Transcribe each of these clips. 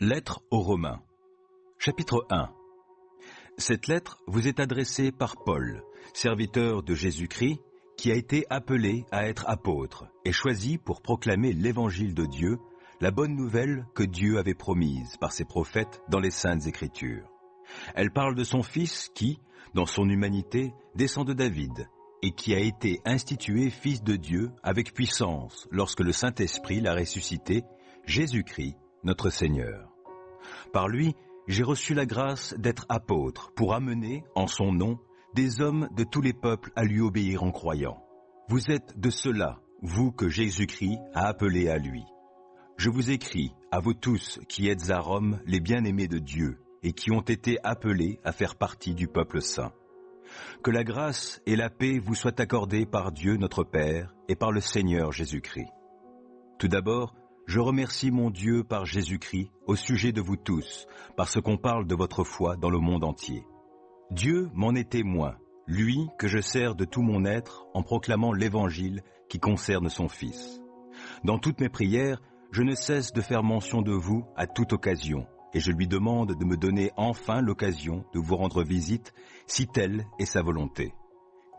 Lettre aux Romains, chapitre 1. Cette lettre vous est adressée par Paul, serviteur de Jésus-Christ, qui a été appelé à être apôtre et choisi pour proclamer l'évangile de Dieu, la bonne nouvelle que Dieu avait promise par ses prophètes dans les Saintes Écritures. Elle parle de son Fils qui, dans son humanité, descend de David et qui a été institué Fils de Dieu avec puissance lorsque le Saint-Esprit l'a ressuscité, Jésus-Christ, notre Seigneur. Par lui, j'ai reçu la grâce d'être apôtre pour amener, en son nom, des hommes de tous les peuples à lui obéir en croyant. Vous êtes de ceux-là, vous que Jésus-Christ a appelés à lui. Je vous écris, à vous tous qui êtes à Rome, les bien-aimés de Dieu, et qui ont été appelés à faire partie du peuple saint. Que la grâce et la paix vous soient accordées par Dieu notre Père et par le Seigneur Jésus-Christ. Tout d'abord, je remercie mon Dieu par Jésus-Christ au sujet de vous tous, parce qu'on parle de votre foi dans le monde entier. Dieu m'en est témoin, lui que je sers de tout mon être en proclamant l'évangile qui concerne son Fils. Dans toutes mes prières, je ne cesse de faire mention de vous à toute occasion, et je lui demande de me donner enfin l'occasion de vous rendre visite, si telle est sa volonté.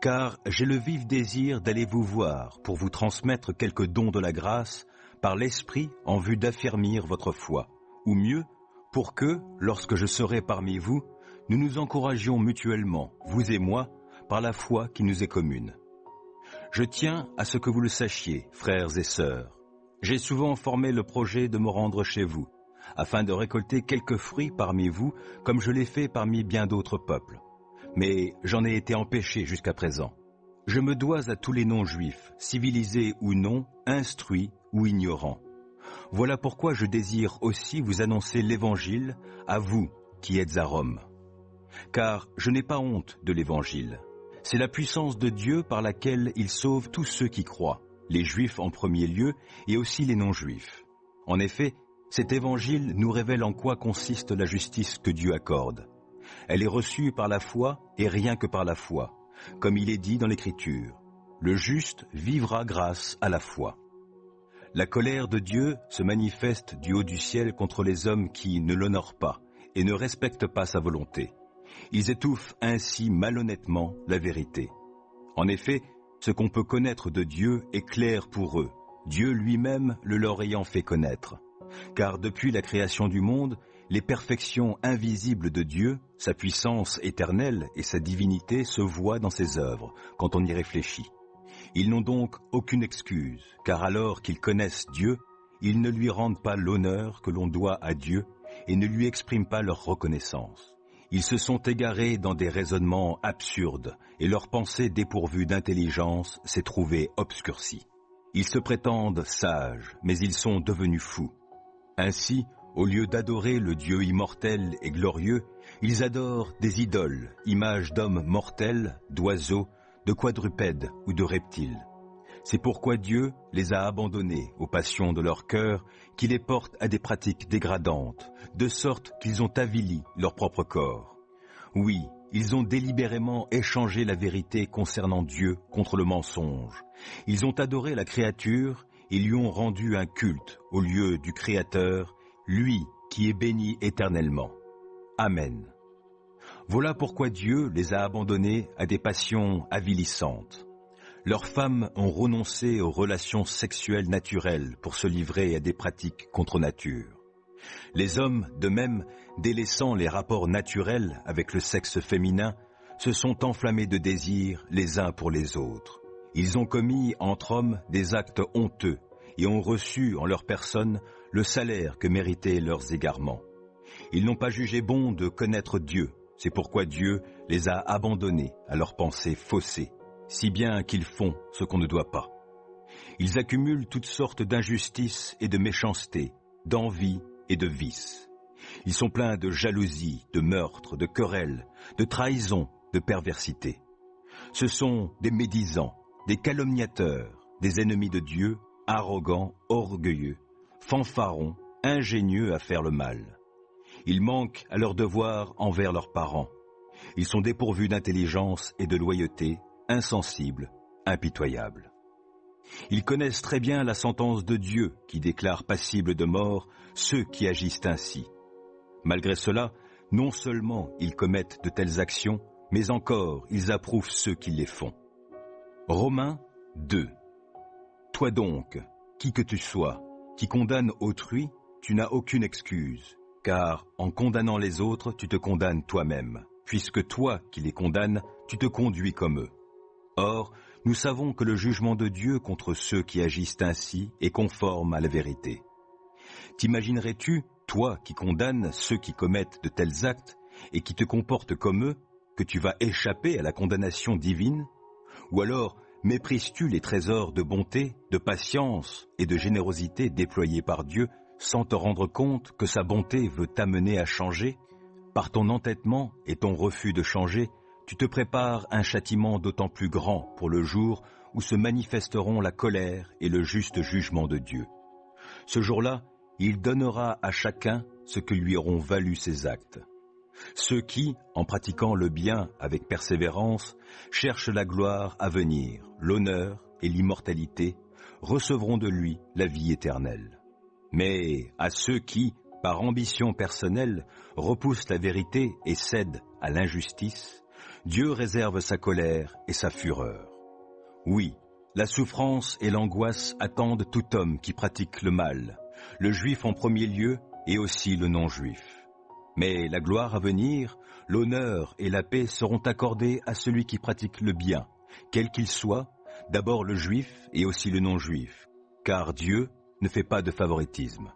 Car j'ai le vif désir d'aller vous voir pour vous transmettre quelques dons de la grâce, par l'Esprit en vue d'affermir votre foi, ou mieux, pour que, lorsque je serai parmi vous, nous nous encouragions mutuellement, vous et moi, par la foi qui nous est commune. Je tiens à ce que vous le sachiez, frères et sœurs. J'ai souvent formé le projet de me rendre chez vous, afin de récolter quelques fruits parmi vous, comme je l'ai fait parmi bien d'autres peuples. Mais j'en ai été empêché jusqu'à présent. Je me dois à tous les non-juifs, civilisés ou non, instruits ou ignorants. Voilà pourquoi je désire aussi vous annoncer l'Évangile à vous qui êtes à Rome. Car je n'ai pas honte de l'Évangile. C'est la puissance de Dieu par laquelle il sauve tous ceux qui croient, les Juifs en premier lieu et aussi les non-Juifs. En effet, cet Évangile nous révèle en quoi consiste la justice que Dieu accorde. Elle est reçue par la foi et rien que par la foi, comme il est dit dans l'Écriture. Le juste vivra grâce à la foi. La colère de Dieu se manifeste du haut du ciel contre les hommes qui ne l'honorent pas et ne respectent pas sa volonté. Ils étouffent ainsi malhonnêtement la vérité. En effet, ce qu'on peut connaître de Dieu est clair pour eux, Dieu lui-même le leur ayant fait connaître. Car depuis la création du monde, les perfections invisibles de Dieu, sa puissance éternelle et sa divinité se voient dans ses œuvres, quand on y réfléchit. Ils n'ont donc aucune excuse, car alors qu'ils connaissent Dieu, ils ne lui rendent pas l'honneur que l'on doit à Dieu et ne lui expriment pas leur reconnaissance. Ils se sont égarés dans des raisonnements absurdes et leur pensée dépourvue d'intelligence s'est trouvée obscurcie. Ils se prétendent sages, mais ils sont devenus fous. Ainsi, au lieu d'adorer le Dieu immortel et glorieux, ils adorent des idoles, images d'hommes mortels, d'oiseaux, de quadrupèdes ou de reptiles. C'est pourquoi Dieu les a abandonnés aux passions de leur cœur, qui les portent à des pratiques dégradantes, de sorte qu'ils ont avili leur propre corps. Oui, ils ont délibérément échangé la vérité concernant Dieu contre le mensonge. Ils ont adoré la créature et lui ont rendu un culte au lieu du Créateur, lui qui est béni éternellement. Amen. Voilà pourquoi Dieu les a abandonnés à des passions avilissantes. Leurs femmes ont renoncé aux relations sexuelles naturelles pour se livrer à des pratiques contre nature. Les hommes, de même, délaissant les rapports naturels avec le sexe féminin, se sont enflammés de désir les uns pour les autres. Ils ont commis entre hommes des actes honteux et ont reçu en leur personne le salaire que méritaient leurs égarements. Ils n'ont pas jugé bon de connaître Dieu, c'est pourquoi Dieu les a abandonnés à leurs pensées faussées, si bien qu'ils font ce qu'on ne doit pas. Ils accumulent toutes sortes d'injustices et de méchanceté, d'envie et de vices. Ils sont pleins de jalousie, de meurtre, de querelles, de trahison, de perversité. Ce sont des médisants, des calomniateurs, des ennemis de Dieu, arrogants, orgueilleux, fanfarons, ingénieux à faire le mal. Ils manquent à leur devoir envers leurs parents. Ils sont dépourvus d'intelligence et de loyauté, insensibles, impitoyables. Ils connaissent très bien la sentence de Dieu qui déclare passibles de mort ceux qui agissent ainsi. Malgré cela, non seulement ils commettent de telles actions, mais encore ils approuvent ceux qui les font. Romains 2. Toi donc, qui que tu sois, qui condamne autrui, tu n'as aucune excuse, car en condamnant les autres, tu te condamnes toi-même, puisque toi qui les condamnes, tu te conduis comme eux. Or, nous savons que le jugement de Dieu contre ceux qui agissent ainsi est conforme à la vérité. T'imaginerais-tu, toi qui condamnes ceux qui commettent de tels actes et qui te comportent comme eux, que tu vas échapper à la condamnation divine? Ou alors, méprises-tu les trésors de bonté, de patience et de générosité déployés par Dieu sans te rendre compte que sa bonté veut t'amener à changer? Par ton entêtement et ton refus de changer, tu te prépares un châtiment d'autant plus grand pour le jour où se manifesteront la colère et le juste jugement de Dieu. Ce jour-là, il donnera à chacun ce que lui auront valu ses actes. Ceux qui, en pratiquant le bien avec persévérance, cherchent la gloire à venir, l'honneur et l'immortalité, recevront de lui la vie éternelle. Mais à ceux qui, par ambition personnelle, repoussent la vérité et cèdent à l'injustice, Dieu réserve sa colère et sa fureur. Oui, la souffrance et l'angoisse attendent tout homme qui pratique le mal, le juif en premier lieu et aussi le non-juif. Mais la gloire à venir, l'honneur et la paix seront accordés à celui qui pratique le bien, quel qu'il soit, d'abord le juif et aussi le non-juif, car Dieu ne fait pas de favoritisme.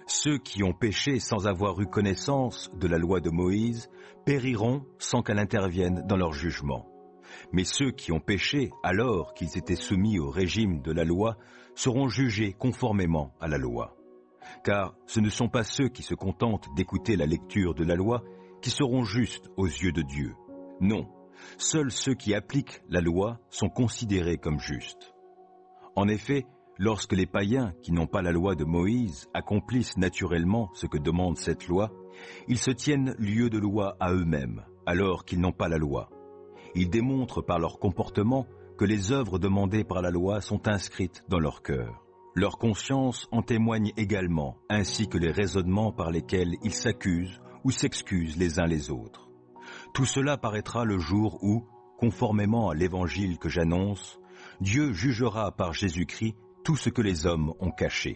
Ceux qui ont péché sans avoir eu connaissance de la loi de Moïse périront sans qu'elle intervienne dans leur jugement. Mais ceux qui ont péché alors qu'ils étaient soumis au régime de la loi seront jugés conformément à la loi. Car ce ne sont pas ceux qui se contentent d'écouter la lecture de la loi qui seront justes aux yeux de Dieu. Non, seuls ceux qui appliquent la loi sont considérés comme justes. En effet, lorsque les païens qui n'ont pas la loi de Moïse accomplissent naturellement ce que demande cette loi, ils se tiennent lieu de loi à eux-mêmes, alors qu'ils n'ont pas la loi. Ils démontrent par leur comportement que les œuvres demandées par la loi sont inscrites dans leur cœur. Leur conscience en témoigne également, ainsi que les raisonnements par lesquels ils s'accusent ou s'excusent les uns les autres. Tout cela paraîtra le jour où, conformément à l'évangile que j'annonce, Dieu jugera par Jésus-Christ tout ce que les hommes ont caché.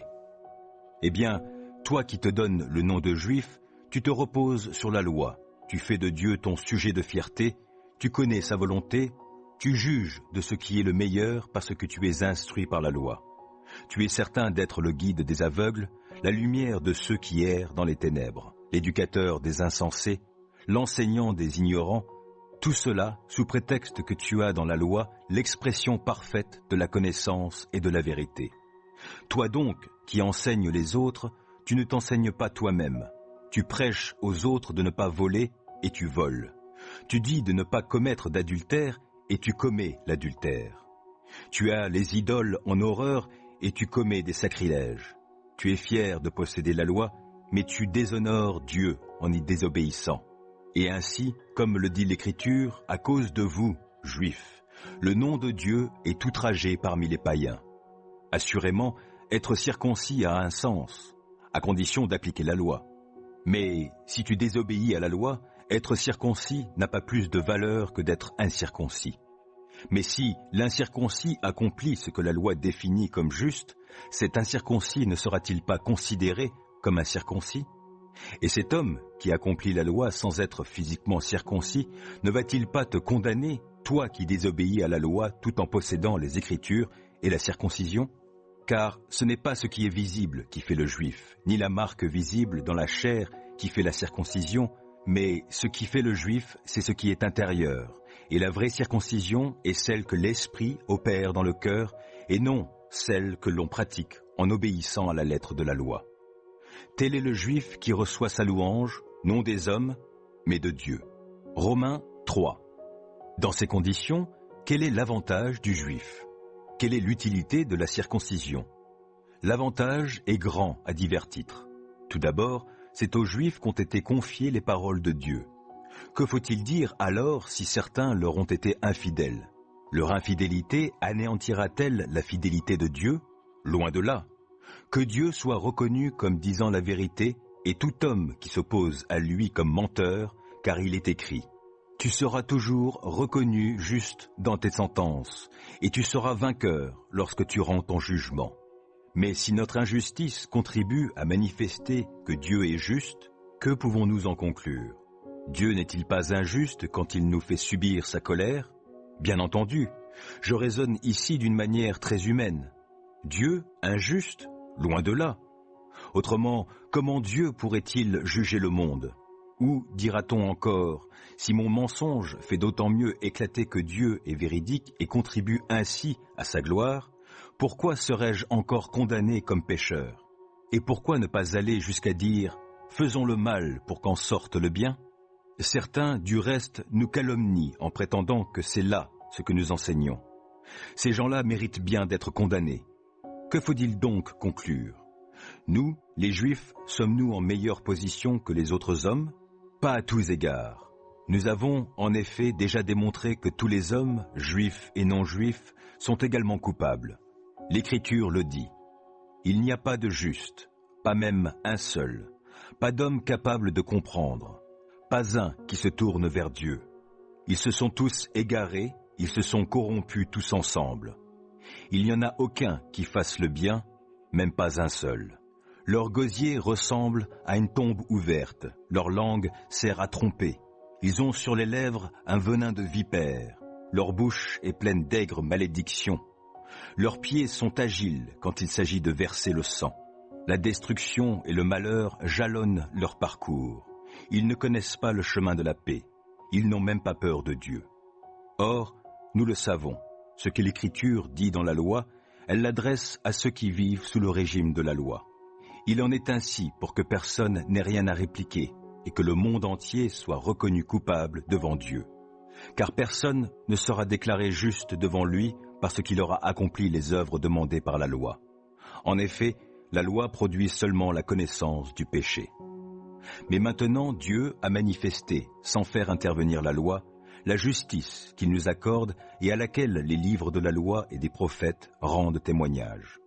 Eh bien, toi qui te donnes le nom de juif, tu te reposes sur la loi, tu fais de Dieu ton sujet de fierté, tu connais sa volonté, tu juges de ce qui est le meilleur parce que tu es instruit par la loi. Tu es certain d'être le guide des aveugles, la lumière de ceux qui errent dans les ténèbres, l'éducateur des insensés, l'enseignant des ignorants, tout cela sous prétexte que tu as dans la loi l'expression parfaite de la connaissance et de la vérité. Toi donc, qui enseignes les autres, tu ne t'enseignes pas toi-même. Tu prêches aux autres de ne pas voler et tu voles. Tu dis de ne pas commettre d'adultère et tu commets l'adultère. Tu as les idoles en horreur et tu commets des sacrilèges. Tu es fier de posséder la loi, mais tu déshonores Dieu en y désobéissant. Et ainsi, comme le dit l'Écriture, à cause de vous, Juifs, le nom de Dieu est outragé parmi les païens. Assurément, être circoncis a un sens, à condition d'appliquer la loi. Mais si tu désobéis à la loi, être circoncis n'a pas plus de valeur que d'être incirconcis. Mais si l'incirconcis accomplit ce que la loi définit comme juste, cet incirconcis ne sera-t-il pas considéré comme un circoncis ? Et cet homme qui accomplit la loi sans être physiquement circoncis, ne va-t-il pas te condamner, toi qui désobéis à la loi tout en possédant les Écritures et la circoncision ? Car ce n'est pas ce qui est visible qui fait le juif, ni la marque visible dans la chair qui fait la circoncision, mais ce qui fait le juif, c'est ce qui est intérieur. Et la vraie circoncision est celle que l'esprit opère dans le cœur, et non celle que l'on pratique en obéissant à la lettre de la loi. Tel est le juif qui reçoit sa louange, non des hommes, mais de Dieu. Romains 3. Dans ces conditions, quel est l'avantage du juif ? Quelle est l'utilité de la circoncision ? L'avantage est grand à divers titres. Tout d'abord, c'est aux Juifs qu'ont été confiées les paroles de Dieu. Que faut-il dire alors si certains leur ont été infidèles ? Que faut-il dire alors si certains leur ont été infidèles ? Car ce n'est pas aux Juifs que Leur infidélité anéantira-t-elle la fidélité de Dieu? Loin de là. Que Dieu soit reconnu comme disant la vérité, et tout homme qui s'oppose à lui comme menteur, car il est écrit: tu seras toujours reconnu juste dans tes sentences, et tu seras vainqueur lorsque tu rends ton jugement. Mais si notre injustice contribue à manifester que Dieu est juste, que pouvons-nous en conclure? Dieu n'est-il pas injuste quand il nous fait subir sa colère? Bien entendu, je raisonne ici d'une manière très humaine. Dieu injuste? Loin de là. Autrement, comment Dieu pourrait-il juger le monde? Ou dira-t-on encore, si mon mensonge fait d'autant mieux éclater que Dieu est véridique et contribue ainsi à sa gloire, pourquoi serais-je encore condamné comme pécheur? Et pourquoi ne pas aller jusqu'à dire « faisons le mal pour qu'en sorte le bien » ? Certains, du reste, nous calomnient en prétendant que c'est là ce que nous enseignons. Ces gens-là méritent bien d'être condamnés. Que faut-il donc conclure? Nous, les Juifs, sommes-nous en meilleure position que les autres hommes? Pas à tous égards. Nous avons, en effet, déjà démontré que tous les hommes, juifs et non-juifs, sont également coupables. L'Écriture le dit. Il n'y a pas de juste, pas même un seul, pas d'homme capable de comprendre, pas un qui se tourne vers Dieu. Ils se sont tous égarés, ils se sont corrompus tous ensemble. Il n'y en a aucun qui fasse le bien, même pas un seul. Leur gosier ressemble à une tombe ouverte, leur langue sert à tromper. Ils ont sur les lèvres un venin de vipère, leur bouche est pleine d'aigres malédictions. Leurs pieds sont agiles quand il s'agit de verser le sang. La destruction et le malheur jalonnent leur parcours. Ils ne connaissent pas le chemin de la paix. Ils n'ont même pas peur de Dieu. Or, nous le savons, ce que l'Écriture dit dans la loi, elle l'adresse à ceux qui vivent sous le régime de la loi. Il en est ainsi pour que personne n'ait rien à répliquer et que le monde entier soit reconnu coupable devant Dieu. Car personne ne sera déclaré juste devant lui parce qu'il aura accompli les œuvres demandées par la loi. En effet, la loi produit seulement la connaissance du péché. Mais maintenant, Dieu a manifesté, sans faire intervenir la loi, la justice qu'il nous accorde et à laquelle les livres de la loi et des prophètes rendent témoignage.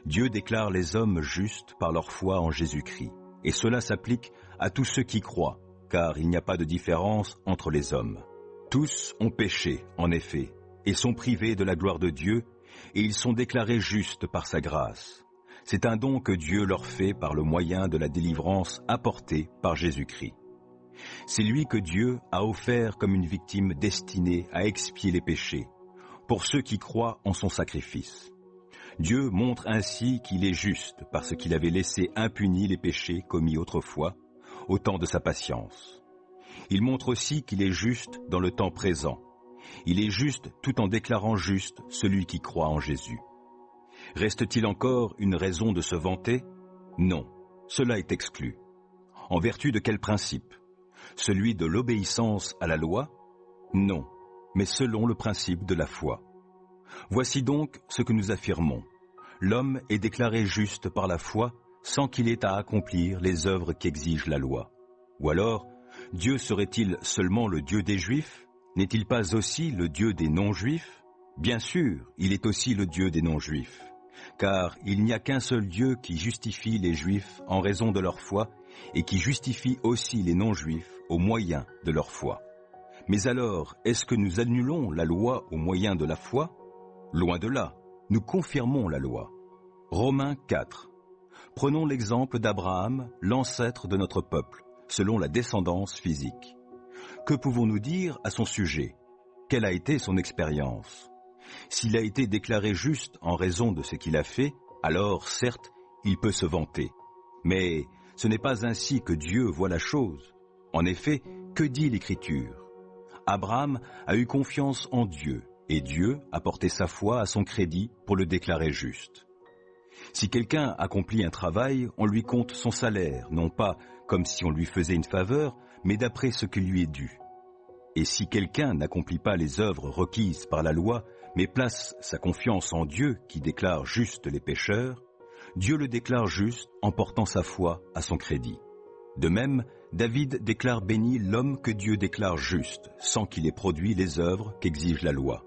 Dieu déclare les hommes justes par leur foi en Jésus-Christ, et cela s'applique à tous ceux qui croient, car il n'y a pas de différence entre les hommes. Tous ont péché, en effet, et sont privés de la gloire de Dieu, et ils sont déclarés justes par sa grâce. C'est un don que Dieu leur fait par le moyen de la délivrance apportée par Jésus-Christ. C'est lui que Dieu a offert comme une victime destinée à expier les péchés, pour ceux qui croient en son sacrifice. Dieu montre ainsi qu'il est juste parce qu'il avait laissé impunis les péchés commis autrefois, au temps de sa patience. Il montre aussi qu'il est juste dans le temps présent. Il est juste tout en déclarant juste celui qui croit en Jésus. Reste-t-il encore une raison de se vanter? Non, cela est exclu. En vertu de quel principe? Celui de l'obéissance à la loi? Non, mais selon le principe de la foi. Voici donc ce que nous affirmons. L'homme est déclaré juste par la foi sans qu'il ait à accomplir les œuvres qu'exige la loi. Ou alors, Dieu serait-il seulement le Dieu des Juifs? N'est-il pas aussi le Dieu des non-Juifs? Bien sûr, il est aussi le Dieu des non-Juifs. Car il n'y a qu'un seul Dieu qui justifie les Juifs en raison de leur foi et qui justifie aussi les non-Juifs au moyen de leur foi. Mais alors, est-ce que nous annulons la loi au moyen de la foi? Loin de là, nous confirmons la loi. Romains 4. Prenons l'exemple d'Abraham, l'ancêtre de notre peuple, selon la descendance physique. Que pouvons-nous dire à son sujet? Quelle a été son expérience? S'il a été déclaré juste en raison de ce qu'il a fait, alors certes, il peut se vanter. Mais ce n'est pas ainsi que Dieu voit la chose. En effet, que dit l'Écriture? Abraham a eu confiance en Dieu, et Dieu a porté sa foi à son crédit pour le déclarer juste. Si quelqu'un accomplit un travail, on lui compte son salaire, non pas comme si on lui faisait une faveur, mais d'après ce qui lui est dû. Et si quelqu'un n'accomplit pas les œuvres requises par la loi, mais place sa confiance en Dieu qui déclare juste les pécheurs, Dieu le déclare juste en portant sa foi à son crédit. De même, David déclare béni l'homme que Dieu déclare juste, sans qu'il ait produit les œuvres qu'exige la loi.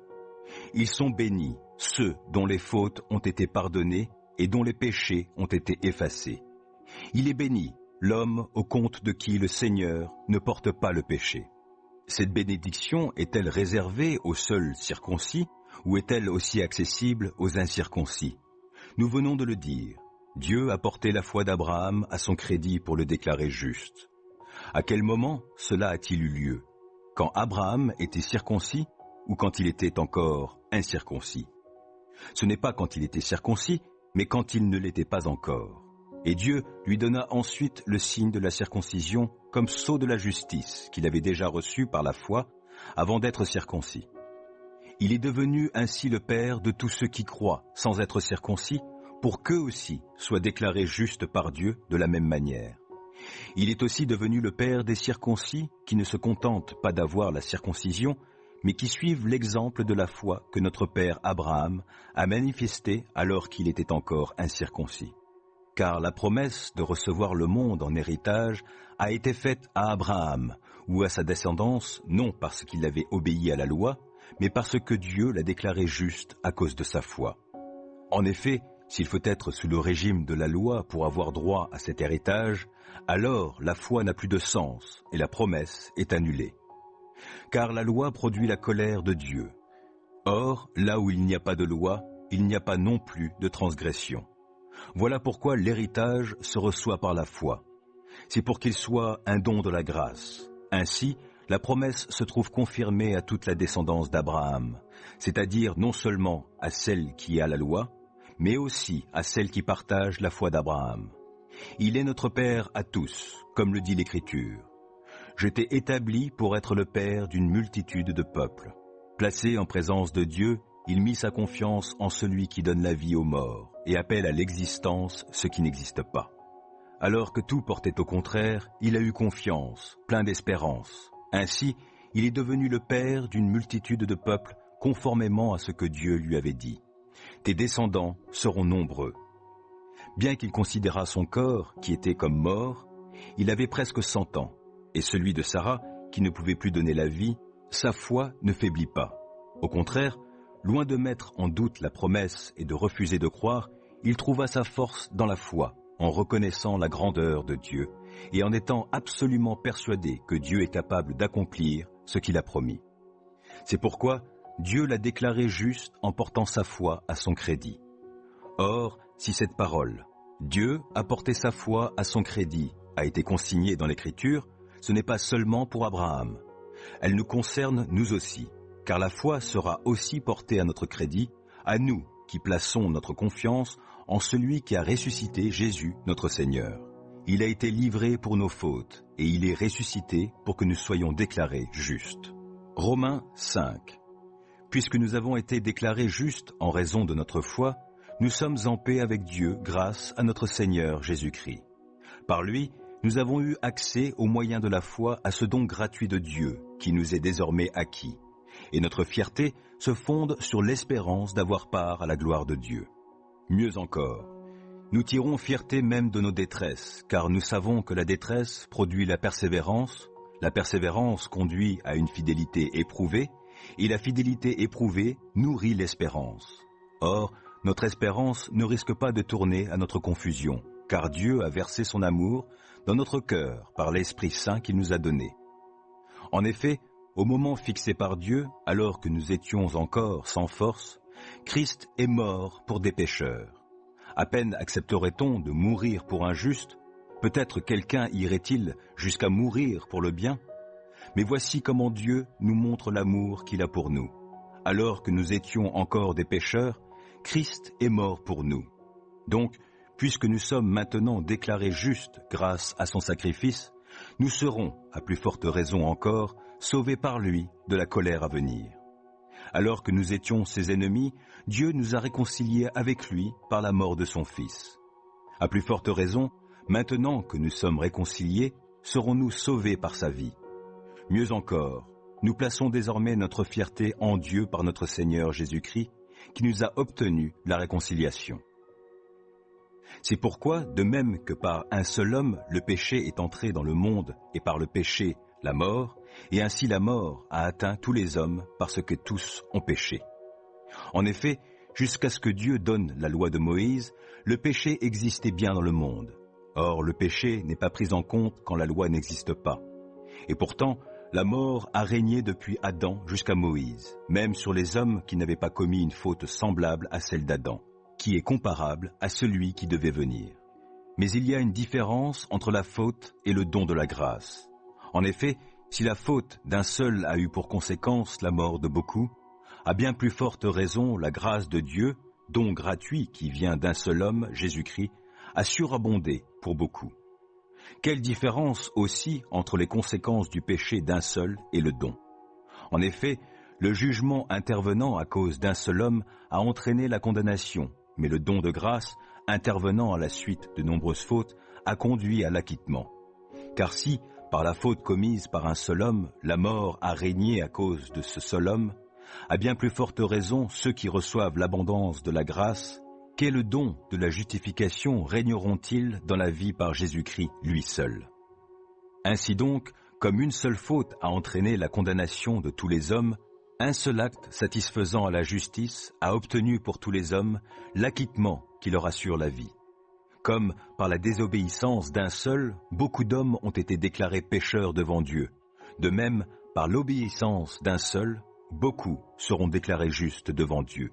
Ils sont bénis, ceux dont les fautes ont été pardonnées et dont les péchés ont été effacés. Il est béni, l'homme au compte de qui le Seigneur ne porte pas le péché. Cette bénédiction est-elle réservée aux seuls circoncis ou est-elle aussi accessible aux incirconcis? Nous venons de le dire, Dieu a porté la foi d'Abraham à son crédit pour le déclarer juste. À quel moment cela a-t-il eu lieu? Quand Abraham était circoncis ou quand il était encore incirconcis? Ce n'est pas quand il était circoncis, mais quand il ne l'était pas encore. Et Dieu lui donna ensuite le signe de la circoncision comme sceau de la justice qu'il avait déjà reçu par la foi avant d'être circoncis. Il est devenu ainsi le Père de tous ceux qui croient sans être circoncis, pour qu'eux aussi soient déclarés justes par Dieu de la même manière. Il est aussi devenu le Père des circoncis qui ne se contentent pas d'avoir la circoncision, mais qui suivent l'exemple de la foi que notre Père Abraham a manifesté alors qu'il était encore incirconcis. Car la promesse de recevoir le monde en héritage a été faite à Abraham, ou à sa descendance, non parce qu'il avait obéi à la loi, mais parce que Dieu l'a déclaré juste à cause de sa foi. En effet, s'il faut être sous le régime de la loi pour avoir droit à cet héritage, alors la foi n'a plus de sens et la promesse est annulée. Car la loi produit la colère de Dieu. Or, là où il n'y a pas de loi, il n'y a pas non plus de transgression. Voilà pourquoi l'héritage se reçoit par la foi. C'est pour qu'il soit un don de la grâce. Ainsi, la promesse se trouve confirmée à toute la descendance d'Abraham, c'est-à-dire non seulement à celle qui a la loi, mais aussi à celle qui partage la foi d'Abraham. Il est notre Père à tous, comme le dit l'Écriture. Je t'ai établi pour être le Père d'une multitude de peuples. Placé en présence de Dieu, il mit sa confiance en celui qui donne la vie aux morts et appelle à l'existence ce qui n'existe pas. Alors que tout portait au contraire, il a eu confiance, plein d'espérance. Ainsi, il est devenu le Père d'une multitude de peuples conformément à ce que Dieu lui avait dit. Tes descendants seront nombreux. Bien qu'il considérât son corps, qui était comme mort, il avait presque 100 ans, et celui de Sarah, qui ne pouvait plus donner la vie, sa foi ne faiblit pas. Au contraire, loin de mettre en doute la promesse et de refuser de croire, il trouva sa force dans la foi, en reconnaissant la grandeur de Dieu et en étant absolument persuadé que Dieu est capable d'accomplir ce qu'il a promis. C'est pourquoi Dieu l'a déclaré juste en portant sa foi à son crédit. Or, si cette parole, Dieu a porté sa foi à son crédit, a été consignée dans l'Écriture, ce n'est pas seulement pour Abraham. Elle nous concerne nous aussi, car la foi sera aussi portée à notre crédit, à nous qui plaçons notre confiance en celui qui a ressuscité Jésus, notre Seigneur. Il a été livré pour nos fautes, et il est ressuscité pour que nous soyons déclarés justes. Romains 5. Puisque nous avons été déclarés justes en raison de notre foi, nous sommes en paix avec Dieu grâce à notre Seigneur Jésus-Christ. Par lui, nous avons eu accès au moyen de la foi à ce don gratuit de Dieu qui nous est désormais acquis. Et notre fierté se fonde sur l'espérance d'avoir part à la gloire de Dieu. Mieux encore, nous tirons fierté même de nos détresses, car nous savons que la détresse produit la persévérance conduit à une fidélité éprouvée, et la fidélité éprouvée nourrit l'espérance. Or, notre espérance ne risque pas de tourner à notre confusion, car Dieu a versé son amour dans notre cœur par l'Esprit Saint qu'il nous a donné. En effet, au moment fixé par Dieu, alors que nous étions encore sans force, Christ est mort pour des pécheurs. À peine accepterait-on de mourir pour un juste, peut-être quelqu'un irait-il jusqu'à mourir pour le bien, mais voici comment Dieu nous montre l'amour qu'il a pour nous. Alors que nous étions encore des pécheurs, Christ est mort pour nous. Donc, puisque nous sommes maintenant déclarés justes grâce à son sacrifice, nous serons, à plus forte raison encore, sauvés par lui de la colère à venir. Alors que nous étions ses ennemis, Dieu nous a réconciliés avec lui par la mort de son Fils. À plus forte raison, maintenant que nous sommes réconciliés, serons-nous sauvés par sa vie. Mieux encore, nous plaçons désormais notre fierté en Dieu par notre Seigneur Jésus-Christ, qui nous a obtenu la réconciliation. C'est pourquoi, de même que par un seul homme, le péché est entré dans le monde, et par le péché, la mort, et ainsi la mort a atteint tous les hommes parce que tous ont péché. En effet, jusqu'à ce que Dieu donne la loi de Moïse, le péché existait bien dans le monde. Or, le péché n'est pas pris en compte quand la loi n'existe pas. Et pourtant, la mort a régné depuis Adam jusqu'à Moïse, même sur les hommes qui n'avaient pas commis une faute semblable à celle d'Adam, qui est comparable à celui qui devait venir. Mais il y a une différence entre la faute et le don de la grâce. En effet, si la faute d'un seul a eu pour conséquence la mort de beaucoup, à bien plus forte raison la grâce de Dieu, don gratuit qui vient d'un seul homme, Jésus-Christ, a surabondé pour beaucoup. Quelle différence aussi entre les conséquences du péché d'un seul et le don. En effet, le jugement intervenant à cause d'un seul homme a entraîné la condamnation, mais le don de grâce, intervenant à la suite de nombreuses fautes, a conduit à l'acquittement. Car si, par la faute commise par un seul homme, la mort a régné à cause de ce seul homme, à bien plus forte raison ceux qui reçoivent l'abondance de la grâce, quel don de la justification régneront-ils dans la vie par Jésus-Christ, lui seul? Ainsi donc, comme une seule faute a entraîné la condamnation de tous les hommes, un seul acte satisfaisant à la justice a obtenu pour tous les hommes l'acquittement qui leur assure la vie. Comme par la désobéissance d'un seul, beaucoup d'hommes ont été déclarés pécheurs devant Dieu. De même, par l'obéissance d'un seul, beaucoup seront déclarés justes devant Dieu.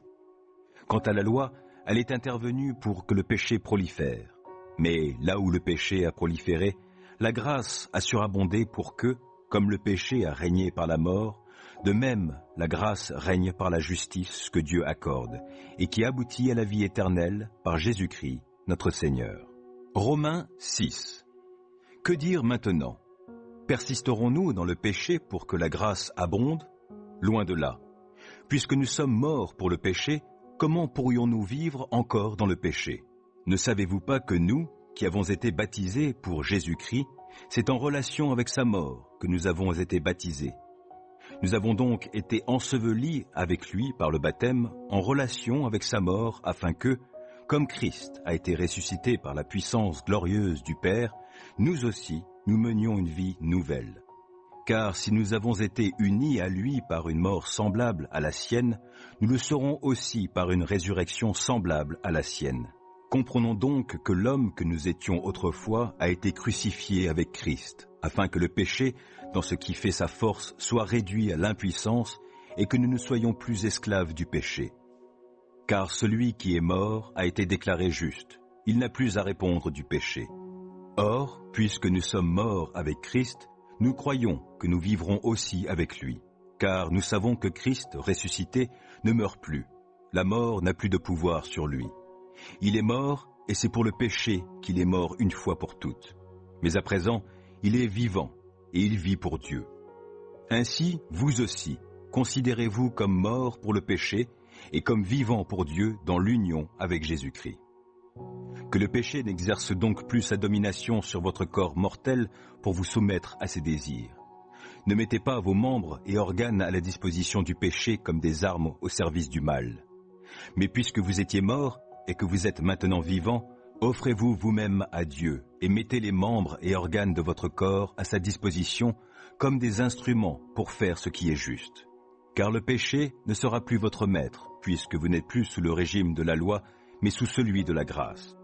Quant à la loi, elle est intervenue pour que le péché prolifère. Mais là où le péché a proliféré, la grâce a surabondé pour que, comme le péché a régné par la mort, de même la grâce règne par la justice que Dieu accorde, et qui aboutit à la vie éternelle par Jésus-Christ, notre Seigneur. Romains 6. Que dire maintenant? Persisterons-nous dans le péché pour que la grâce abonde? Loin de là. Puisque nous sommes morts pour le péché, comment pourrions-nous vivre encore dans le péché? Ne savez-vous pas que nous, qui avons été baptisés pour Jésus-Christ, c'est en relation avec sa mort que nous avons été baptisés? Nous avons donc été ensevelis avec lui par le baptême en relation avec sa mort afin que, comme Christ a été ressuscité par la puissance glorieuse du Père, nous aussi nous menions une vie nouvelle. Car si nous avons été unis à lui par une mort semblable à la sienne, nous le serons aussi par une résurrection semblable à la sienne. Comprenons donc que l'homme que nous étions autrefois a été crucifié avec Christ, afin que le péché, dans ce qui fait sa force, soit réduit à l'impuissance et que nous ne soyons plus esclaves du péché. Car celui qui est mort a été déclaré juste, il n'a plus à répondre du péché. Or, puisque nous sommes morts avec Christ, nous croyons que nous vivrons aussi avec lui, car nous savons que Christ, ressuscité, ne meurt plus. La mort n'a plus de pouvoir sur lui. Il est mort, et c'est pour le péché qu'il est mort une fois pour toutes. Mais à présent, il est vivant, et il vit pour Dieu. Ainsi, vous aussi, considérez-vous comme morts pour le péché, et comme vivants pour Dieu dans l'union avec Jésus-Christ. Que le péché n'exerce donc plus sa domination sur votre corps mortel pour vous soumettre à ses désirs. Ne mettez pas vos membres et organes à la disposition du péché comme des armes au service du mal. Mais puisque vous étiez morts et que vous êtes maintenant vivants, offrez-vous vous-même à Dieu et mettez les membres et organes de votre corps à sa disposition comme des instruments pour faire ce qui est juste. Car le péché ne sera plus votre maître, puisque vous n'êtes plus sous le régime de la loi, mais sous celui de la grâce.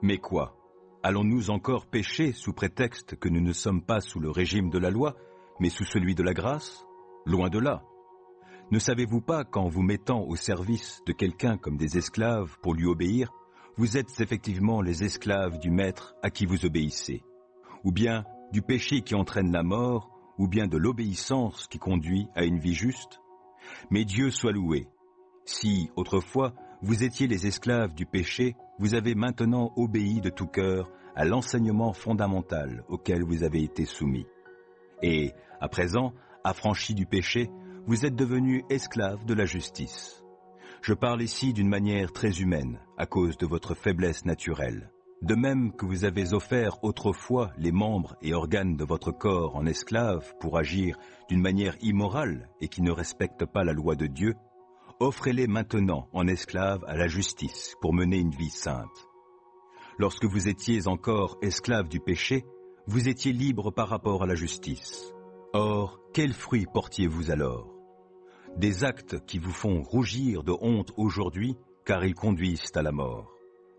Mais quoi? Allons-nous encore pécher sous prétexte que nous ne sommes pas sous le régime de la loi, mais sous celui de la grâce? Loin de là. Ne savez-vous pas qu'en vous mettant au service de quelqu'un comme des esclaves pour lui obéir, vous êtes effectivement les esclaves du maître à qui vous obéissez? Ou bien du péché qui entraîne la mort, ou bien de l'obéissance qui conduit à une vie juste? Mais Dieu soit loué. Si, autrefois, vous étiez les esclaves du péché, vous avez maintenant obéi de tout cœur à l'enseignement fondamental auquel vous avez été soumis. Et, à présent, affranchis du péché, vous êtes devenus esclaves de la justice. Je parle ici d'une manière très humaine, à cause de votre faiblesse naturelle. De même que vous avez offert autrefois les membres et organes de votre corps en esclaves pour agir d'une manière immorale et qui ne respecte pas la loi de Dieu, offrez-les maintenant en esclaves à la justice pour mener une vie sainte. Lorsque vous étiez encore esclaves du péché, vous étiez libres par rapport à la justice. Or, quels fruits portiez-vous alors? des actes qui vous font rougir de honte aujourd'hui, car ils conduisent à la mort.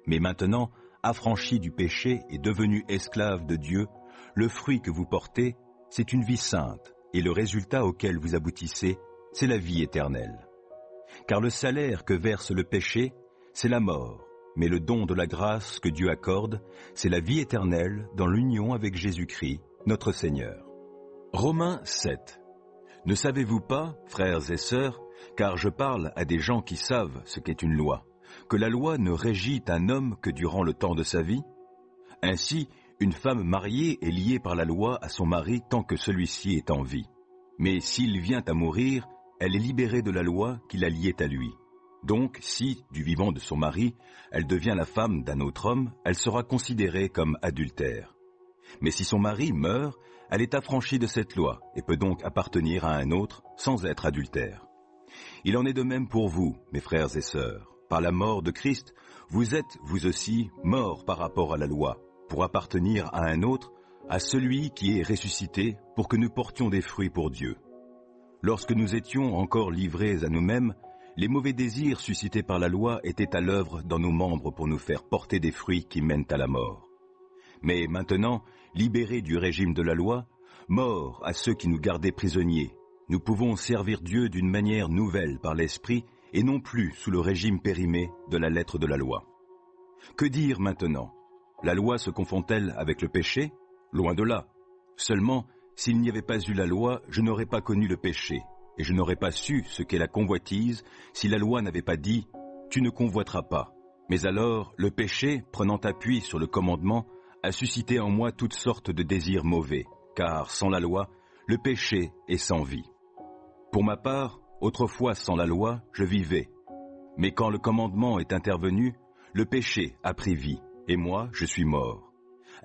Mais maintenant, affranchis du péché et devenus esclaves de Dieu, le fruit que vous portez, c'est une vie sainte, et le résultat auquel vous aboutissez, c'est la vie éternelle. Car le salaire que verse le péché, c'est la mort, mais le don de la grâce que Dieu accorde, c'est la vie éternelle dans l'union avec Jésus-Christ, notre Seigneur. Romains 7. Ne savez-vous pas, frères et sœurs, car je parle à des gens qui savent ce qu'est une loi, que la loi ne régit un homme que durant le temps de sa vie? Ainsi, une femme mariée est liée par la loi à son mari tant que celui-ci est en vie. Mais s'il vient à mourir, elle est libérée de la loi qui la liait à lui. Donc, si, du vivant de son mari, elle devient la femme d'un autre homme, elle sera considérée comme adultère. Mais si son mari meurt, elle est affranchie de cette loi et peut donc appartenir à un autre sans être adultère. Il en est de même pour vous, mes frères et sœurs. Par la mort de Christ, vous êtes, vous aussi, morts par rapport à la loi, pour appartenir à un autre, à celui qui est ressuscité, pour que nous portions des fruits pour Dieu. Lorsque nous étions encore livrés à nous-mêmes, les mauvais désirs suscités par la loi étaient à l'œuvre dans nos membres pour nous faire porter des fruits qui mènent à la mort. Mais maintenant, libérés du régime de la loi, morts à ceux qui nous gardaient prisonniers, nous pouvons servir Dieu d'une manière nouvelle par l'Esprit et non plus sous le régime périmé de la lettre de la loi. Que dire maintenant? La loi se confond-elle avec le péché? Loin de là. Seulement, s'il n'y avait pas eu la loi, je n'aurais pas connu le péché, et je n'aurais pas su ce qu'est la convoitise si la loi n'avait pas dit « Tu ne convoiteras pas ». Mais alors, le péché, prenant appui sur le commandement, a suscité en moi toutes sortes de désirs mauvais, car sans la loi, le péché est sans vie. Pour ma part, autrefois sans la loi, je vivais. Mais quand le commandement est intervenu, le péché a pris vie, et moi, je suis mort.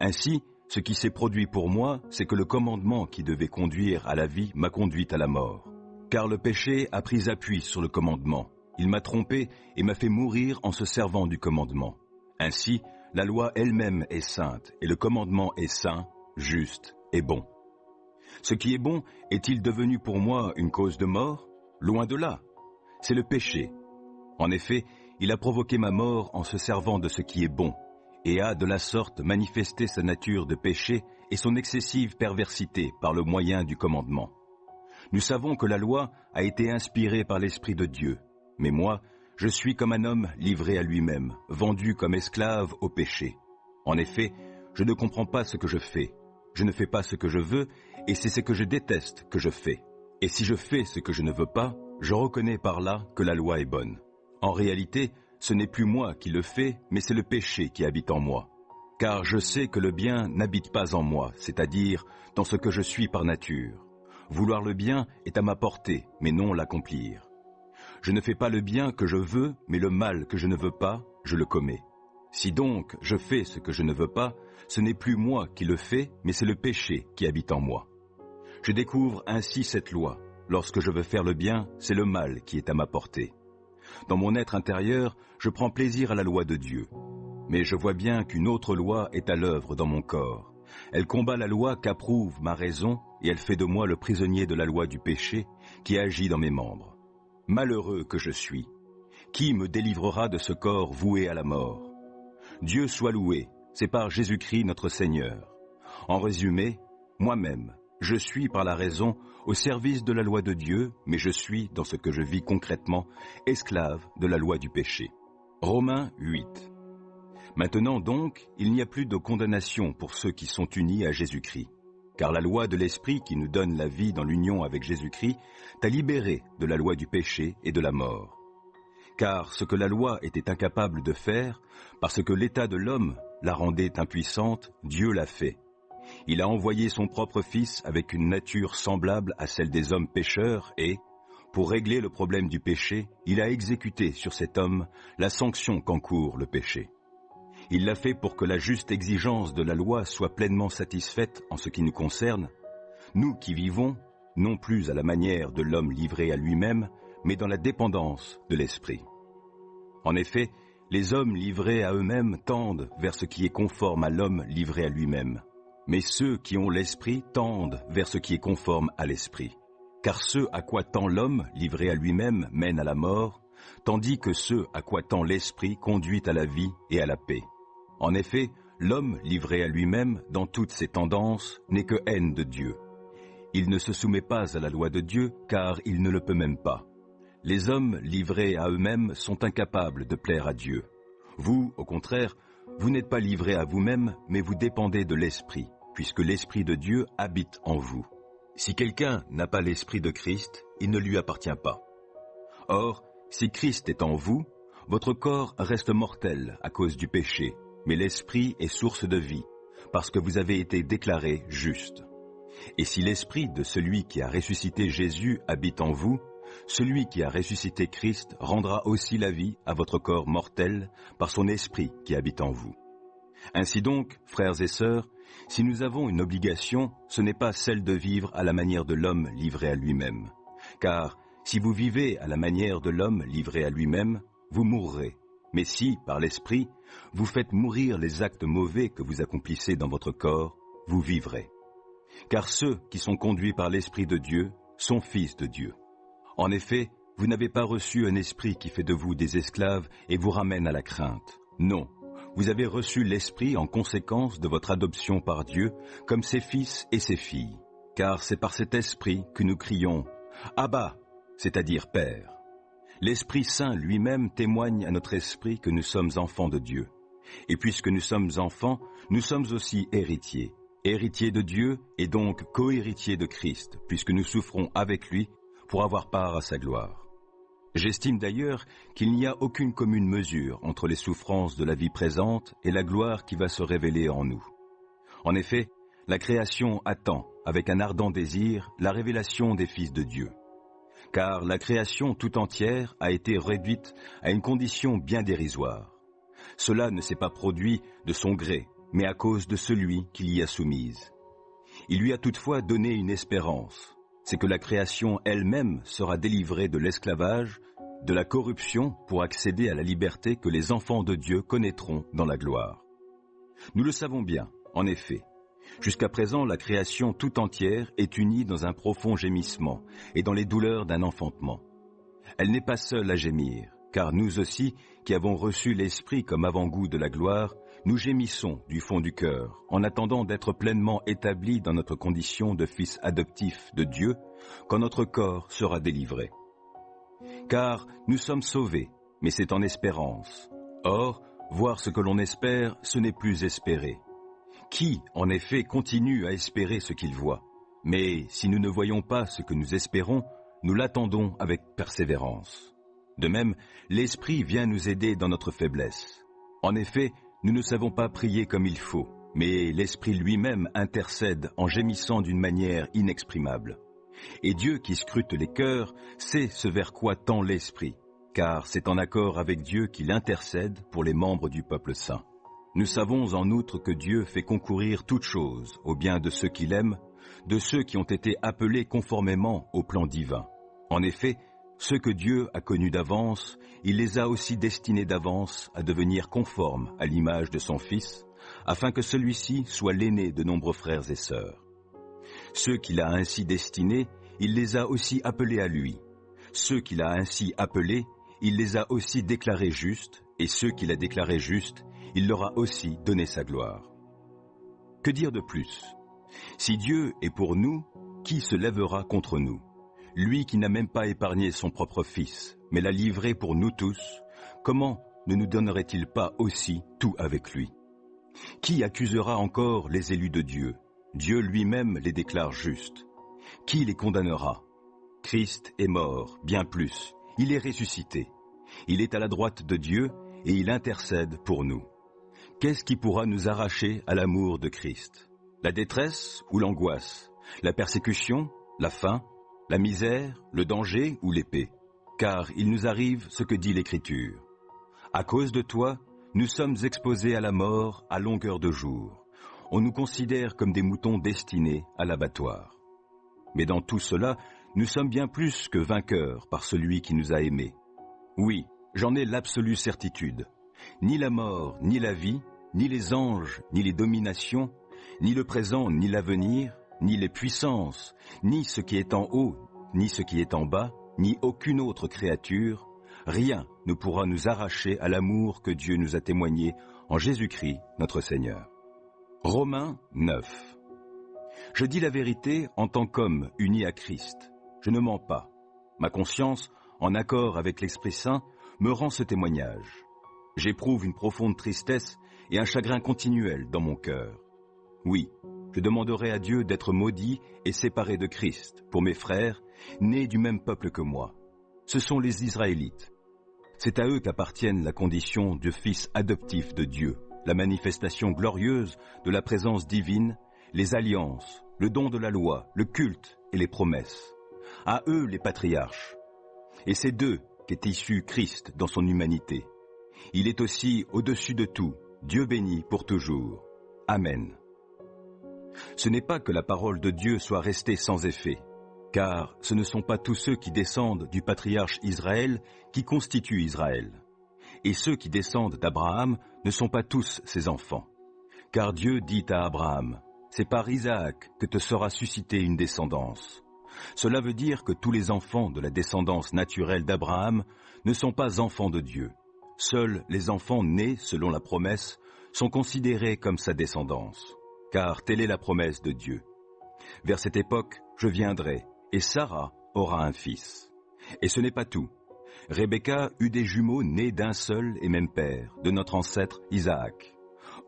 Ainsi, ce qui s'est produit pour moi, c'est que le commandement qui devait conduire à la vie m'a conduit à la mort. Car le péché a pris appui sur le commandement. Il m'a trompé et m'a fait mourir en se servant du commandement. Ainsi, la loi elle-même est sainte, et le commandement est saint, juste et bon. Ce qui est bon, est-il devenu pour moi une cause de mort? Loin de là. C'est le péché. En effet, il a provoqué ma mort en se servant de ce qui est bon, et a de la sorte manifesté sa nature de péché et son excessive perversité par le moyen du commandement. Nous savons que la loi a été inspirée par l'Esprit de Dieu, mais moi, je suis comme un homme livré à lui-même, vendu comme esclave au péché. En effet, je ne comprends pas ce que je fais. Je ne fais pas ce que je veux, et c'est ce que je déteste que je fais. Et si je fais ce que je ne veux pas, je reconnais par là que la loi est bonne. En réalité, ce n'est plus moi qui le fais, mais c'est le péché qui habite en moi. Car je sais que le bien n'habite pas en moi, c'est-à-dire dans ce que je suis par nature. Vouloir le bien est à ma portée, mais non l'accomplir. Je ne fais pas le bien que je veux, mais le mal que je ne veux pas, je le commets. Si donc je fais ce que je ne veux pas, ce n'est plus moi qui le fais, mais c'est le péché qui habite en moi. Je découvre ainsi cette loi. Lorsque je veux faire le bien, c'est le mal qui est à ma portée. Dans mon être intérieur, je prends plaisir à la loi de Dieu. Mais je vois bien qu'une autre loi est à l'œuvre dans mon corps. Elle combat la loi qu'approuve ma raison, et elle fait de moi le prisonnier de la loi du péché qui agit dans mes membres. Malheureux que je suis! Qui me délivrera de ce corps voué à la mort? Dieu soit loué, c'est par Jésus-Christ notre Seigneur. En résumé, moi-même, je suis par la raison au service de la loi de Dieu, mais je suis, dans ce que je vis concrètement, esclave de la loi du péché. Romains 8. Maintenant donc, il n'y a plus de condamnation pour ceux qui sont unis à Jésus-Christ. Car la loi de l'Esprit qui nous donne la vie dans l'union avec Jésus-Christ t'a libéré de la loi du péché et de la mort. Car ce que la loi était incapable de faire, parce que l'état de l'homme la rendait impuissante, Dieu l'a fait. Il a envoyé son propre Fils avec une nature semblable à celle des hommes pécheurs et, pour régler le problème du péché, il a exécuté sur cet homme la sanction qu'encourt le péché. Il l'a fait pour que la juste exigence de la loi soit pleinement satisfaite en ce qui nous concerne, nous qui vivons, non plus à la manière de l'homme livré à lui-même, mais dans la dépendance de l'Esprit. En effet, les hommes livrés à eux-mêmes tendent vers ce qui est conforme à l'homme livré à lui-même, mais ceux qui ont l'Esprit tendent vers ce qui est conforme à l'Esprit. Car ce à quoi tend l'homme, livré à lui-même, mène à la mort, tandis que ce à quoi tend l'esprit conduit à la vie et à la paix. En effet, l'homme, livré à lui-même, dans toutes ses tendances, n'est que haine de Dieu. Il ne se soumet pas à la loi de Dieu, car il ne le peut même pas. Les hommes, livrés à eux-mêmes, sont incapables de plaire à Dieu. Vous, au contraire, vous n'êtes pas livrés à vous-même, mais vous dépendez de l'Esprit, puisque l'Esprit de Dieu habite en vous. Si quelqu'un n'a pas l'Esprit de Christ, il ne lui appartient pas. Or, si Christ est en vous, votre corps reste mortel à cause du péché, mais l'Esprit est source de vie, parce que vous avez été déclarés justes. Et si l'Esprit de celui qui a ressuscité Jésus habite en vous, celui qui a ressuscité Christ rendra aussi la vie à votre corps mortel par son Esprit qui habite en vous. Ainsi donc, frères et sœurs, si nous avons une obligation, ce n'est pas celle de vivre à la manière de l'homme livré à lui-même. Car si vous vivez à la manière de l'homme livré à lui-même, vous mourrez. Mais si, par l'Esprit, vous faites mourir les actes mauvais que vous accomplissez dans votre corps, vous vivrez. Car ceux qui sont conduits par l'Esprit de Dieu sont fils de Dieu. En effet, vous n'avez pas reçu un esprit qui fait de vous des esclaves et vous ramène à la crainte. Non, vous avez reçu l'Esprit en conséquence de votre adoption par Dieu comme ses fils et ses filles. Car c'est par cet Esprit que nous crions « Abba », c'est-à-dire Père. L'Esprit Saint lui-même témoigne à notre esprit que nous sommes enfants de Dieu. Et puisque nous sommes enfants, nous sommes aussi héritiers. Héritiers de Dieu et donc co-héritiers de Christ, puisque nous souffrons avec lui pour avoir part à sa gloire. J'estime d'ailleurs qu'il n'y a aucune commune mesure entre les souffrances de la vie présente et la gloire qui va se révéler en nous. En effet, la création attend, avec un ardent désir, la révélation des fils de Dieu. Car la création tout entière a été réduite à une condition bien dérisoire. Cela ne s'est pas produit de son gré, mais à cause de celui qui l'y a soumise. Il lui a toutefois donné une espérance, c'est que la création elle-même sera délivrée de l'esclavage, de la corruption pour accéder à la liberté que les enfants de Dieu connaîtront dans la gloire. Nous le savons bien, en effet. Jusqu'à présent, la création tout entière est unie dans un profond gémissement et dans les douleurs d'un enfantement. Elle n'est pas seule à gémir, car nous aussi, qui avons reçu l'Esprit comme avant-goût de la gloire, nous gémissons du fond du cœur, en attendant d'être pleinement établis dans notre condition de fils adoptifs de Dieu, quand notre corps sera délivré. Car nous sommes sauvés, mais c'est en espérance. Or, voir ce que l'on espère, ce n'est plus espérer. Qui, en effet, continue à espérer ce qu'il voit? Mais si nous ne voyons pas ce que nous espérons, nous l'attendons avec persévérance. De même, l'Esprit vient nous aider dans notre faiblesse. En effet, nous ne savons pas prier comme il faut, mais l'Esprit lui-même intercède en gémissant d'une manière inexprimable. Et Dieu qui scrute les cœurs sait ce vers quoi tend l'Esprit, car c'est en accord avec Dieu qu'il intercède pour les membres du peuple saint. Nous savons en outre que Dieu fait concourir toutes choses au bien de ceux qu'il aime, de ceux qui ont été appelés conformément au plan divin. En effet, ceux que Dieu a connus d'avance, il les a aussi destinés d'avance à devenir conformes à l'image de son Fils, afin que celui-ci soit l'aîné de nombreux frères et sœurs. Ceux qu'il a ainsi destinés, il les a aussi appelés à lui. Ceux qu'il a ainsi appelés, il les a aussi déclarés justes, et ceux qu'il a déclarés justes, il leur a aussi donné sa gloire. Que dire de plus? Si Dieu est pour nous, qui se lèvera contre nous? Lui qui n'a même pas épargné son propre Fils, mais l'a livré pour nous tous, comment ne nous donnerait-il pas aussi tout avec lui? Qui accusera encore les élus de Dieu? Dieu lui-même les déclare justes. Qui les condamnera? Christ est mort, bien plus, il est ressuscité. Il est à la droite de Dieu et il intercède pour nous. Qu'est-ce qui pourra nous arracher à l'amour de Christ? La détresse ou l'angoisse? La persécution? La faim? La misère? Le danger ou l'épée? Car il nous arrive ce que dit l'Écriture. À cause de toi, nous sommes exposés à la mort à longueur de jour. On nous considère comme des moutons destinés à l'abattoir. Mais dans tout cela, nous sommes bien plus que vainqueurs par celui qui nous a aimés. Oui, j'en ai l'absolue certitude. Ni la mort, ni la vie, ni les anges, ni les dominations, ni le présent, ni l'avenir, ni les puissances, ni ce qui est en haut, ni ce qui est en bas, ni aucune autre créature, rien ne pourra nous arracher à l'amour que Dieu nous a témoigné en Jésus-Christ, notre Seigneur. Romains 9. Je dis la vérité en tant qu'homme uni à Christ. Je ne mens pas. Ma conscience, en accord avec l'Esprit Saint, me rend ce témoignage. J'éprouve une profonde tristesse et un chagrin continuel dans mon cœur. Oui, je demanderai à Dieu d'être maudit et séparé de Christ pour mes frères, nés du même peuple que moi. Ce sont les Israélites. C'est à eux qu'appartiennent la condition de fils adoptif de Dieu, la manifestation glorieuse de la présence divine, les alliances, le don de la loi, le culte et les promesses. À eux les patriarches. Et c'est d'eux qu'est issu Christ dans son humanité. Il est aussi au-dessus de tout, Dieu béni pour toujours. Amen. Ce n'est pas que la parole de Dieu soit restée sans effet, car ce ne sont pas tous ceux qui descendent du patriarche Israël qui constituent Israël. Et ceux qui descendent d'Abraham ne sont pas tous ses enfants. Car Dieu dit à Abraham, « C'est par Isaac que te sera suscitée une descendance. » Cela veut dire que tous les enfants de la descendance naturelle d'Abraham ne sont pas enfants de Dieu. Seuls les enfants nés selon la promesse sont considérés comme sa descendance. Car telle est la promesse de Dieu. Vers cette époque, je viendrai, et Sarah aura un fils. Et ce n'est pas tout. Rebecca eut des jumeaux nés d'un seul et même père, de notre ancêtre Isaac.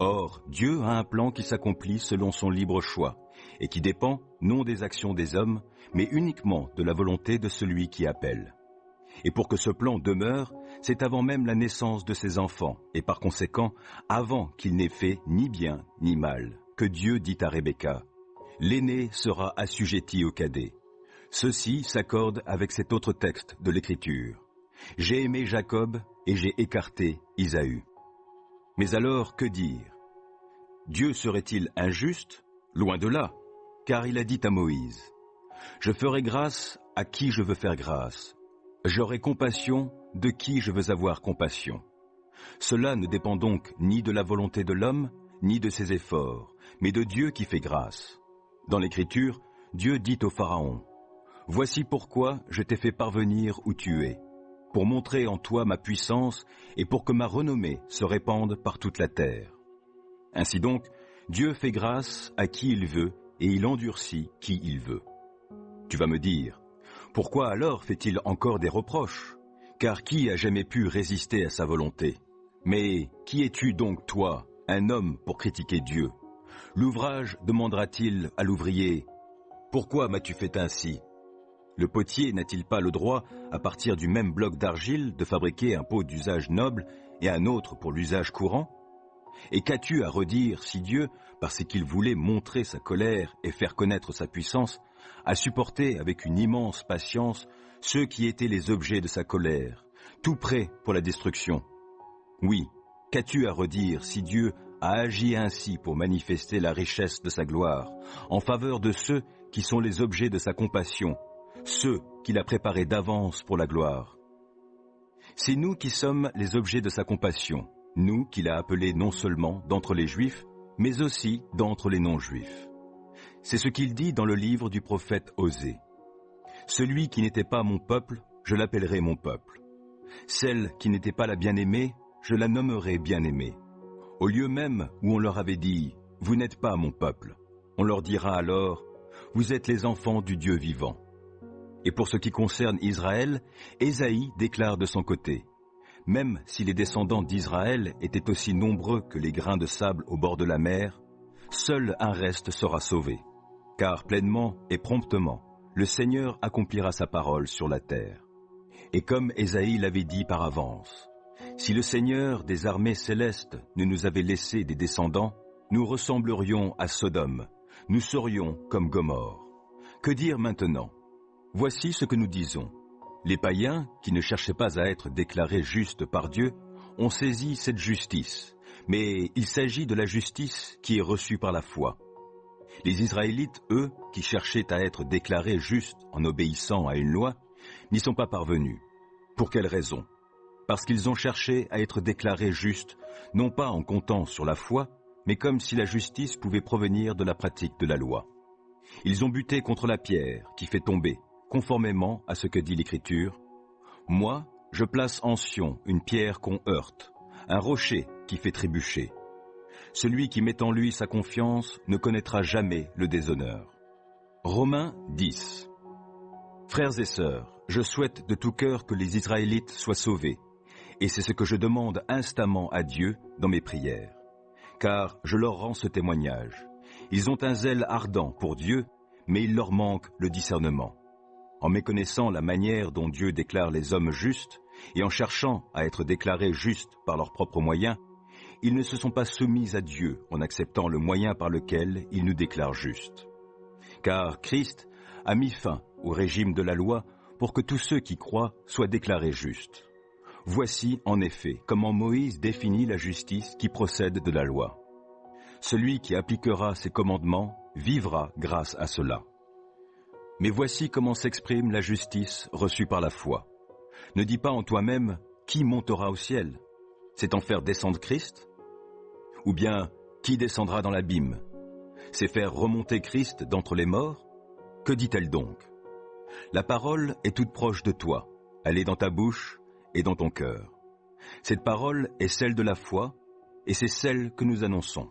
Or, Dieu a un plan qui s'accomplit selon son libre choix, et qui dépend non des actions des hommes, mais uniquement de la volonté de celui qui appelle. Et pour que ce plan demeure, c'est avant même la naissance de ses enfants, et par conséquent, avant qu'il n'ait fait ni bien ni mal, que Dieu dit à Rebecca, « L'aîné sera assujetti au cadet. » Ceci s'accorde avec cet autre texte de l'Écriture. « J'ai aimé Jacob et j'ai écarté Isaü. » Mais alors, que dire? Dieu serait-il injuste? Loin de là, car il a dit à Moïse, « Je ferai grâce à qui je veux faire grâce. J'aurai compassion de qui je veux avoir compassion. » Cela ne dépend donc ni de la volonté de l'homme, ni de ses efforts, mais de Dieu qui fait grâce. Dans l'Écriture, Dieu dit au Pharaon, « Voici pourquoi je t'ai fait parvenir où tu es, pour montrer en toi ma puissance et pour que ma renommée se répande par toute la terre. » Ainsi donc, Dieu fait grâce à qui il veut et il endurcit qui il veut. Tu vas me dire, pourquoi alors fait-il encore des reproches? Car qui a jamais pu résister à sa volonté? Mais qui es-tu donc toi, un homme pour critiquer Dieu? L'ouvrage demandera-t-il à l'ouvrier, « Pourquoi m'as-tu fait ainsi ?» Le potier n'a-t-il pas le droit, à partir du même bloc d'argile, de fabriquer un pot d'usage noble et un autre pour l'usage courant? Et qu'as-tu à redire si Dieu, parce qu'il voulait montrer sa colère et faire connaître sa puissance, a supporté avec une immense patience ceux qui étaient les objets de sa colère, tout prêts pour la destruction? Oui, qu'as-tu à redire si Dieu a agi ainsi pour manifester la richesse de sa gloire, en faveur de ceux qui sont les objets de sa compassion, ceux qu'il a préparés d'avance pour la gloire? C'est nous qui sommes les objets de sa compassion, nous qu'il a appelés non seulement d'entre les Juifs, mais aussi d'entre les non-Juifs. C'est ce qu'il dit dans le livre du prophète Osée. « Celui qui n'était pas mon peuple, je l'appellerai mon peuple. Celle qui n'était pas la bien-aimée, je la nommerai bien-aimée. Au lieu même où on leur avait dit, « Vous n'êtes pas mon peuple », on leur dira alors, « Vous êtes les enfants du Dieu vivant. » Et pour ce qui concerne Israël, Ésaïe déclare de son côté, « Même si les descendants d'Israël étaient aussi nombreux que les grains de sable au bord de la mer, seul un reste sera sauvé, car pleinement et promptement, le Seigneur accomplira sa parole sur la terre. » Et comme Ésaïe l'avait dit par avance, « Si le Seigneur des armées célestes ne nous avait laissé des descendants, nous ressemblerions à Sodome, nous serions comme Gomorrhe. » Que dire maintenant? Voici ce que nous disons. Les païens, qui ne cherchaient pas à être déclarés justes par Dieu, ont saisi cette justice, mais il s'agit de la justice qui est reçue par la foi. Les Israélites, eux, qui cherchaient à être déclarés justes en obéissant à une loi, n'y sont pas parvenus. Pour quelle raison? Parce qu'ils ont cherché à être déclarés justes, non pas en comptant sur la foi, mais comme si la justice pouvait provenir de la pratique de la loi. Ils ont buté contre la pierre qui fait tomber, conformément à ce que dit l'Écriture. Moi, je place en Sion une pierre qu'on heurte, un rocher qui fait trébucher. Celui qui met en lui sa confiance ne connaîtra jamais le déshonneur. Romains 10. Frères et sœurs, je souhaite de tout cœur que les Israélites soient sauvés, et c'est ce que je demande instamment à Dieu dans mes prières. Car je leur rends ce témoignage. Ils ont un zèle ardent pour Dieu, mais il leur manque le discernement. En méconnaissant la manière dont Dieu déclare les hommes justes, et en cherchant à être déclarés justes par leurs propres moyens, ils ne se sont pas soumis à Dieu en acceptant le moyen par lequel il nous déclare justes. Car Christ a mis fin au régime de la loi pour que tous ceux qui croient soient déclarés justes. Voici, en effet, comment Moïse définit la justice qui procède de la loi. Celui qui appliquera ses commandements vivra grâce à cela. Mais voici comment s'exprime la justice reçue par la foi. Ne dis pas en toi-même « Qui montera au ciel ?» C'est en faire descendre Christ ? Ou bien « Qui descendra dans l'abîme ?» C'est faire remonter Christ d'entre les morts ? Que dit-elle donc ? La parole est toute proche de toi, elle est dans ta bouche et dans ton cœur. Cette parole est celle de la foi, et c'est celle que nous annonçons.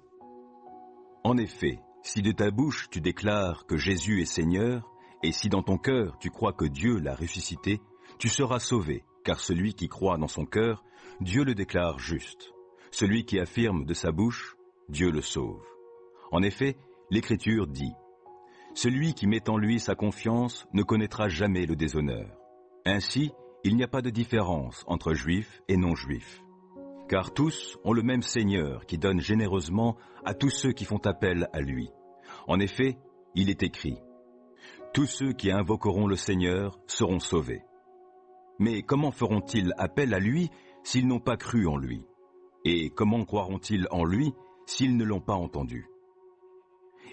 En effet, si de ta bouche tu déclares que Jésus est Seigneur, et si dans ton cœur tu crois que Dieu l'a ressuscité, tu seras sauvé, car celui qui croit dans son cœur, Dieu le déclare juste. Celui qui affirme de sa bouche, Dieu le sauve. En effet, l'Écriture dit « Celui qui met en lui sa confiance ne connaîtra jamais le déshonneur. » Ainsi, il n'y a pas de différence entre juifs et non-juifs. Car tous ont le même Seigneur qui donne généreusement à tous ceux qui font appel à lui. En effet, il est écrit « Tous ceux qui invoqueront le Seigneur seront sauvés. » Mais comment feront-ils appel à lui s'ils n'ont pas cru en lui? Et comment croiront-ils en lui s'ils ne l'ont pas entendu?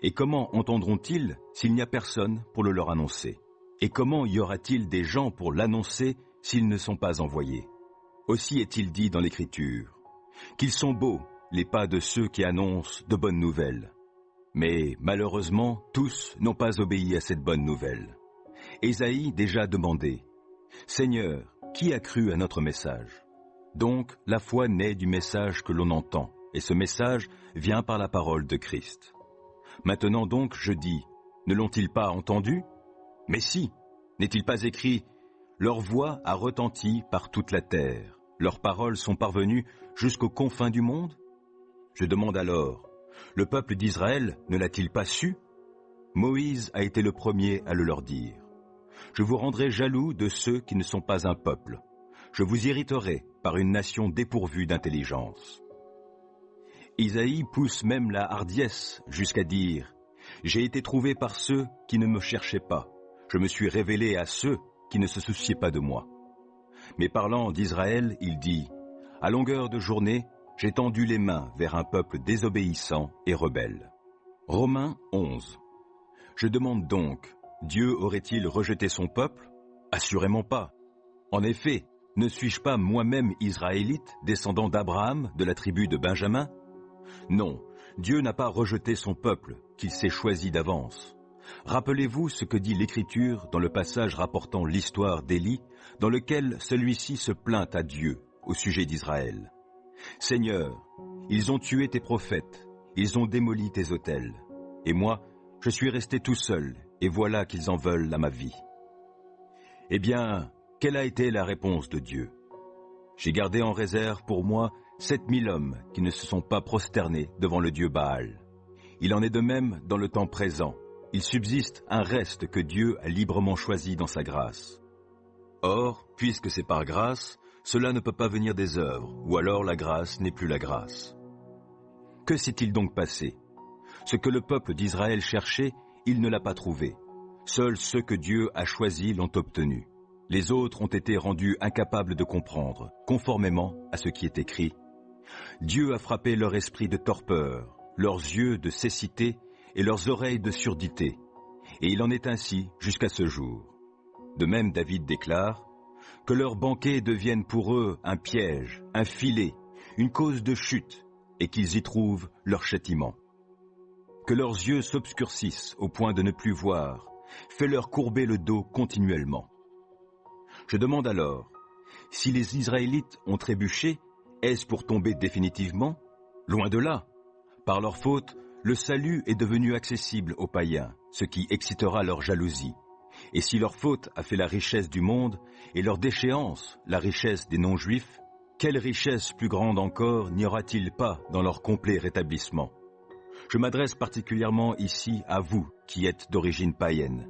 Et comment entendront-ils s'il n'y a personne pour le leur annoncer? Et comment y aura-t-il des gens pour l'annoncer s'ils ne sont pas envoyés? Aussi est-il dit dans l'Écriture, qu'ils sont beaux, les pas de ceux qui annoncent de bonnes nouvelles. Mais malheureusement, tous n'ont pas obéi à cette bonne nouvelle. Ésaïe déjà demandé, « Seigneur, qui a cru à notre message ?» Donc, la foi naît du message que l'on entend, et ce message vient par la parole de Christ. Maintenant donc, je dis, ne l'ont-ils pas entendu? Mais si, n'est-il pas écrit, « Leur voix a retenti par toute la terre, leurs paroles sont parvenues jusqu'aux confins du monde ?» Je demande alors, le peuple d'Israël ne l'a-t-il pas su? Moïse a été le premier à le leur dire. Je vous rendrai jaloux de ceux qui ne sont pas un peuple. Je vous irriterai par une nation dépourvue d'intelligence. Isaïe pousse même la hardiesse jusqu'à dire « J'ai été trouvé par ceux qui ne me cherchaient pas. Je me suis révélé à ceux qui ne se souciaient pas de moi. » Mais parlant d'Israël, il dit « À longueur de journée, j'ai tendu les mains vers un peuple désobéissant et rebelle. » Romains 11. Je demande donc, Dieu aurait-il rejeté son peuple? Assurément pas. En effet, ne suis-je pas moi-même israélite, descendant d'Abraham, de la tribu de Benjamin? Non, Dieu n'a pas rejeté son peuple, qu'il s'est choisi d'avance. Rappelez-vous ce que dit l'Écriture dans le passage rapportant l'histoire d'Élie, dans lequel celui-ci se plaint à Dieu au sujet d'Israël. « Seigneur, ils ont tué tes prophètes, ils ont démoli tes autels, et moi, je suis resté tout seul, et voilà qu'ils en veulent à ma vie. » Eh bien, quelle a été la réponse de Dieu? J'ai gardé en réserve pour moi 7000 hommes qui ne se sont pas prosternés devant le Dieu Baal. Il en est de même dans le temps présent. Il subsiste un reste que Dieu a librement choisi dans sa grâce. Or, puisque c'est par grâce, cela ne peut pas venir des œuvres, ou alors la grâce n'est plus la grâce. Que s'est-il donc passé? Ce que le peuple d'Israël cherchait, il ne l'a pas trouvé. Seuls ceux que Dieu a choisis l'ont obtenu. Les autres ont été rendus incapables de comprendre, conformément à ce qui est écrit. Dieu a frappé leur esprit de torpeur, leurs yeux de cécité et leurs oreilles de surdité. Et il en est ainsi jusqu'à ce jour. De même, David déclare « Que leurs banquets deviennent pour eux un piège, un filet, une cause de chute, et qu'ils y trouvent leur châtiment. Que leurs yeux s'obscurcissent au point de ne plus voir, fais-leur courber le dos continuellement. Je demande alors, si les Israélites ont trébuché, est-ce pour tomber définitivement? Loin de là. Par leur faute, le salut est devenu accessible aux païens, ce qui excitera leur jalousie. Et si leur faute a fait la richesse du monde, et leur déchéance la richesse des non-juifs, quelle richesse plus grande encore n'y aura-t-il pas dans leur complet rétablissement? Je m'adresse particulièrement ici à vous qui êtes d'origine païenne.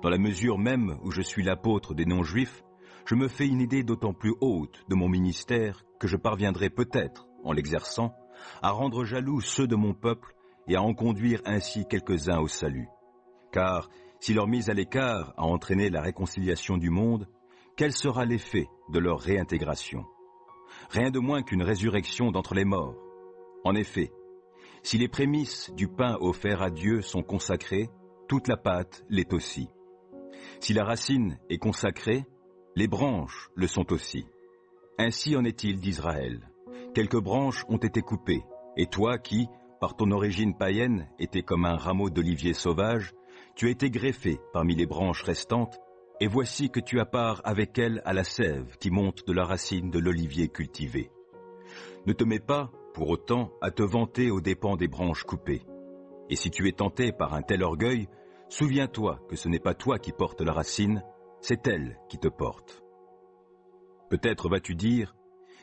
Dans la mesure même où je suis l'apôtre des non-juifs, je me fais une idée d'autant plus haute de mon ministère que je parviendrai peut-être, en l'exerçant, à rendre jaloux ceux de mon peuple et à en conduire ainsi quelques-uns au salut. Car si leur mise à l'écart a entraîné la réconciliation du monde, quel sera l'effet de leur réintégration? Rien de moins qu'une résurrection d'entre les morts. En effet, si les prémices du pain offert à Dieu sont consacrées, toute la pâte l'est aussi. Si la racine est consacrée, les branches le sont aussi. Ainsi en est-il d'Israël. Quelques branches ont été coupées, et toi qui, par ton origine païenne, étais comme un rameau d'olivier sauvage, tu as été greffé parmi les branches restantes, et voici que tu as part avec elles à la sève qui monte de la racine de l'olivier cultivé. Ne te mets pas, pour autant, à te vanter aux dépens des branches coupées. Et si tu es tenté par un tel orgueil, souviens-toi que ce n'est pas toi qui portes la racine, c'est elle qui te porte. Peut-être vas-tu dire,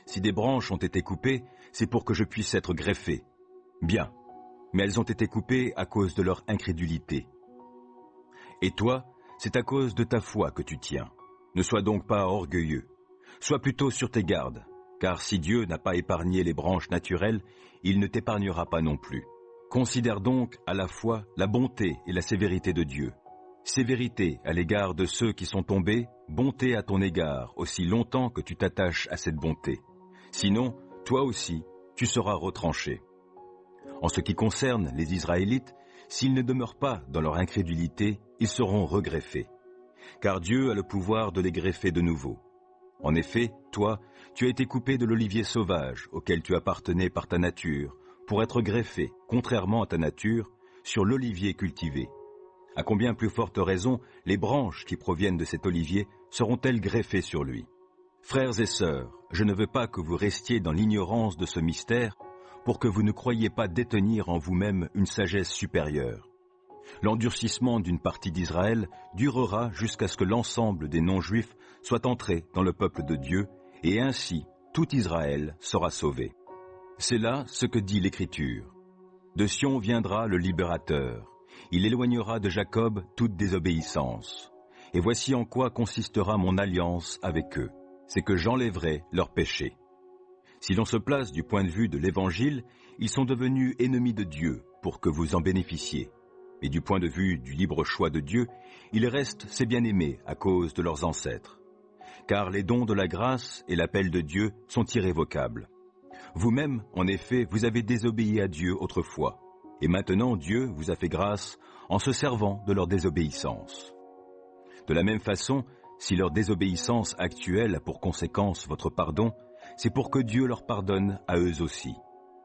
si des branches ont été coupées, c'est pour que je puisse être greffé. Bien, mais elles ont été coupées à cause de leur incrédulité. Et toi, c'est à cause de ta foi que tu tiens. Ne sois donc pas orgueilleux. Sois plutôt sur tes gardes, car si Dieu n'a pas épargné les branches naturelles, il ne t'épargnera pas non plus. Considère donc à la fois la bonté et la sévérité de Dieu. Sévérité à l'égard de ceux qui sont tombés, bonté à ton égard aussi longtemps que tu t'attaches à cette bonté. Sinon, toi aussi, tu seras retranché. En ce qui concerne les Israélites, s'ils ne demeurent pas dans leur incrédulité, ils seront regreffés. Car Dieu a le pouvoir de les greffer de nouveau. En effet, toi, tu as été coupé de l'olivier sauvage auquel tu appartenais par ta nature, pour être greffé, contrairement à ta nature, sur l'olivier cultivé. À combien plus forte raison, les branches qui proviennent de cet olivier seront-elles greffées sur lui? Frères et sœurs, je ne veux pas que vous restiez dans l'ignorance de ce mystère, pour que vous ne croyiez pas détenir en vous-même une sagesse supérieure. L'endurcissement d'une partie d'Israël durera jusqu'à ce que l'ensemble des non-juifs soit entré dans le peuple de Dieu, et ainsi tout Israël sera sauvé. C'est là ce que dit l'Écriture. De Sion viendra le libérateur. Il éloignera de Jacob toute désobéissance. Et voici en quoi consistera mon alliance avec eux. C'est que j'enlèverai leurs péchés. Si l'on se place du point de vue de l'Évangile, ils sont devenus ennemis de Dieu pour que vous en bénéficiez. Mais du point de vue du libre choix de Dieu, ils restent ses bien-aimés à cause de leurs ancêtres. Car les dons de la grâce et l'appel de Dieu sont irrévocables. Vous-même, en effet, vous avez désobéi à Dieu autrefois. Et maintenant Dieu vous a fait grâce en se servant de leur désobéissance. De la même façon, si leur désobéissance actuelle a pour conséquence votre pardon, c'est pour que Dieu leur pardonne à eux aussi.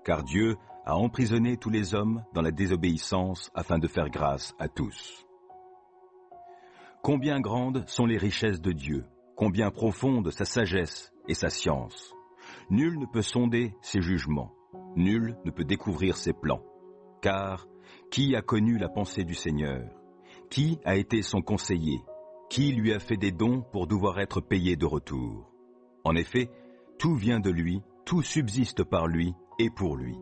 Car Dieu a emprisonné tous les hommes dans la désobéissance afin de faire grâce à tous. Combien grandes sont les richesses de Dieu, combien profonde sa sagesse et sa science. Nul ne peut sonder ses jugements, nul ne peut découvrir ses plans. Car qui a connu la pensée du Seigneur? Qui a été son conseiller? Qui lui a fait des dons pour devoir être payé de retour? En effet, tout vient de lui, tout subsiste par lui et pour lui.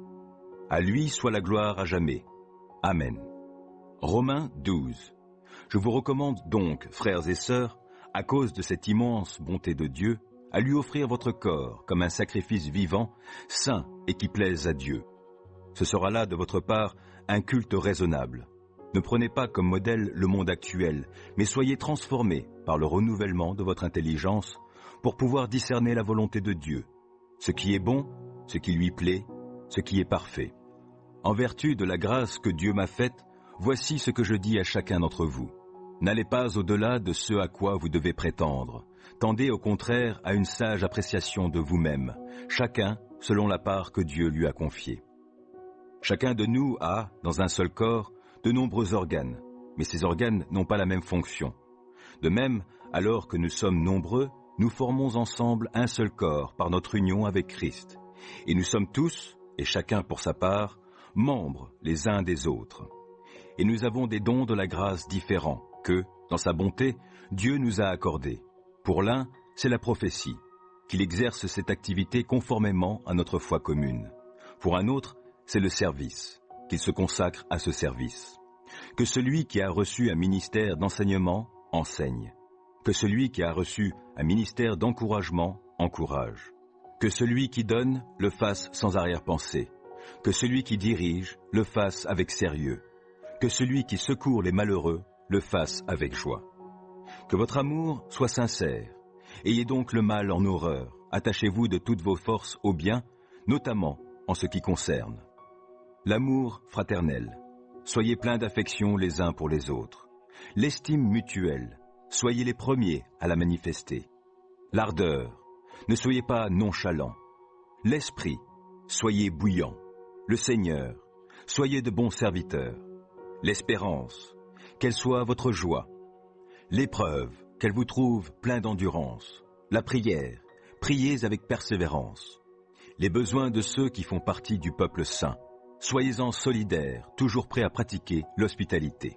À lui soit la gloire à jamais. Amen. Romains 12. Je vous recommande donc, frères et sœurs, à cause de cette immense bonté de Dieu, à lui offrir votre corps comme un sacrifice vivant, saint et qui plaise à Dieu. Ce sera là de votre part un culte raisonnable. Ne prenez pas comme modèle le monde actuel, mais soyez transformés par le renouvellement de votre intelligence pour pouvoir discerner la volonté de Dieu, ce qui est bon, ce qui lui plaît, ce qui est parfait. En vertu de la grâce que Dieu m'a faite, voici ce que je dis à chacun d'entre vous. N'allez pas au-delà de ce à quoi vous devez prétendre. Tendez au contraire à une sage appréciation de vous-même, chacun selon la part que Dieu lui a confiée. Chacun de nous a, dans un seul corps, de nombreux organes. mais ces organes n'ont pas la même fonction. De même, alors que nous sommes nombreux, nous formons ensemble un seul corps par notre union avec Christ. Et nous sommes tous, et chacun pour sa part, membres les uns des autres. Et nous avons des dons de la grâce différents que, dans sa bonté, Dieu nous a accordés. Pour l'un, c'est la prophétie, qu'il exerce cette activité conformément à notre foi commune. Pour un autre, c'est le service, qu'il se consacre à ce service. Que celui qui a reçu un ministère d'enseignement enseigne. Que celui qui a reçu un ministère d'encouragement encourage. Que celui qui donne le fasse sans arrière-pensée. Que celui qui dirige le fasse avec sérieux. Que celui qui secourt les malheureux le fasse avec joie. Que votre amour soit sincère. Ayez donc le mal en horreur. Attachez-vous de toutes vos forces au bien, notamment en ce qui concerne l'amour fraternel. Soyez pleins d'affection les uns pour les autres. L'estime mutuelle. Soyez les premiers à la manifester. L'ardeur. Ne soyez pas nonchalants. L'esprit. Soyez bouillants. Le Seigneur. Soyez de bons serviteurs. L'espérance. Qu'elle soit votre joie. L'épreuve. Qu'elle vous trouve plein d'endurance. La prière. Priez avec persévérance. Les besoins de ceux qui font partie du peuple saint. Soyez-en solidaires, toujours prêts à pratiquer l'hospitalité.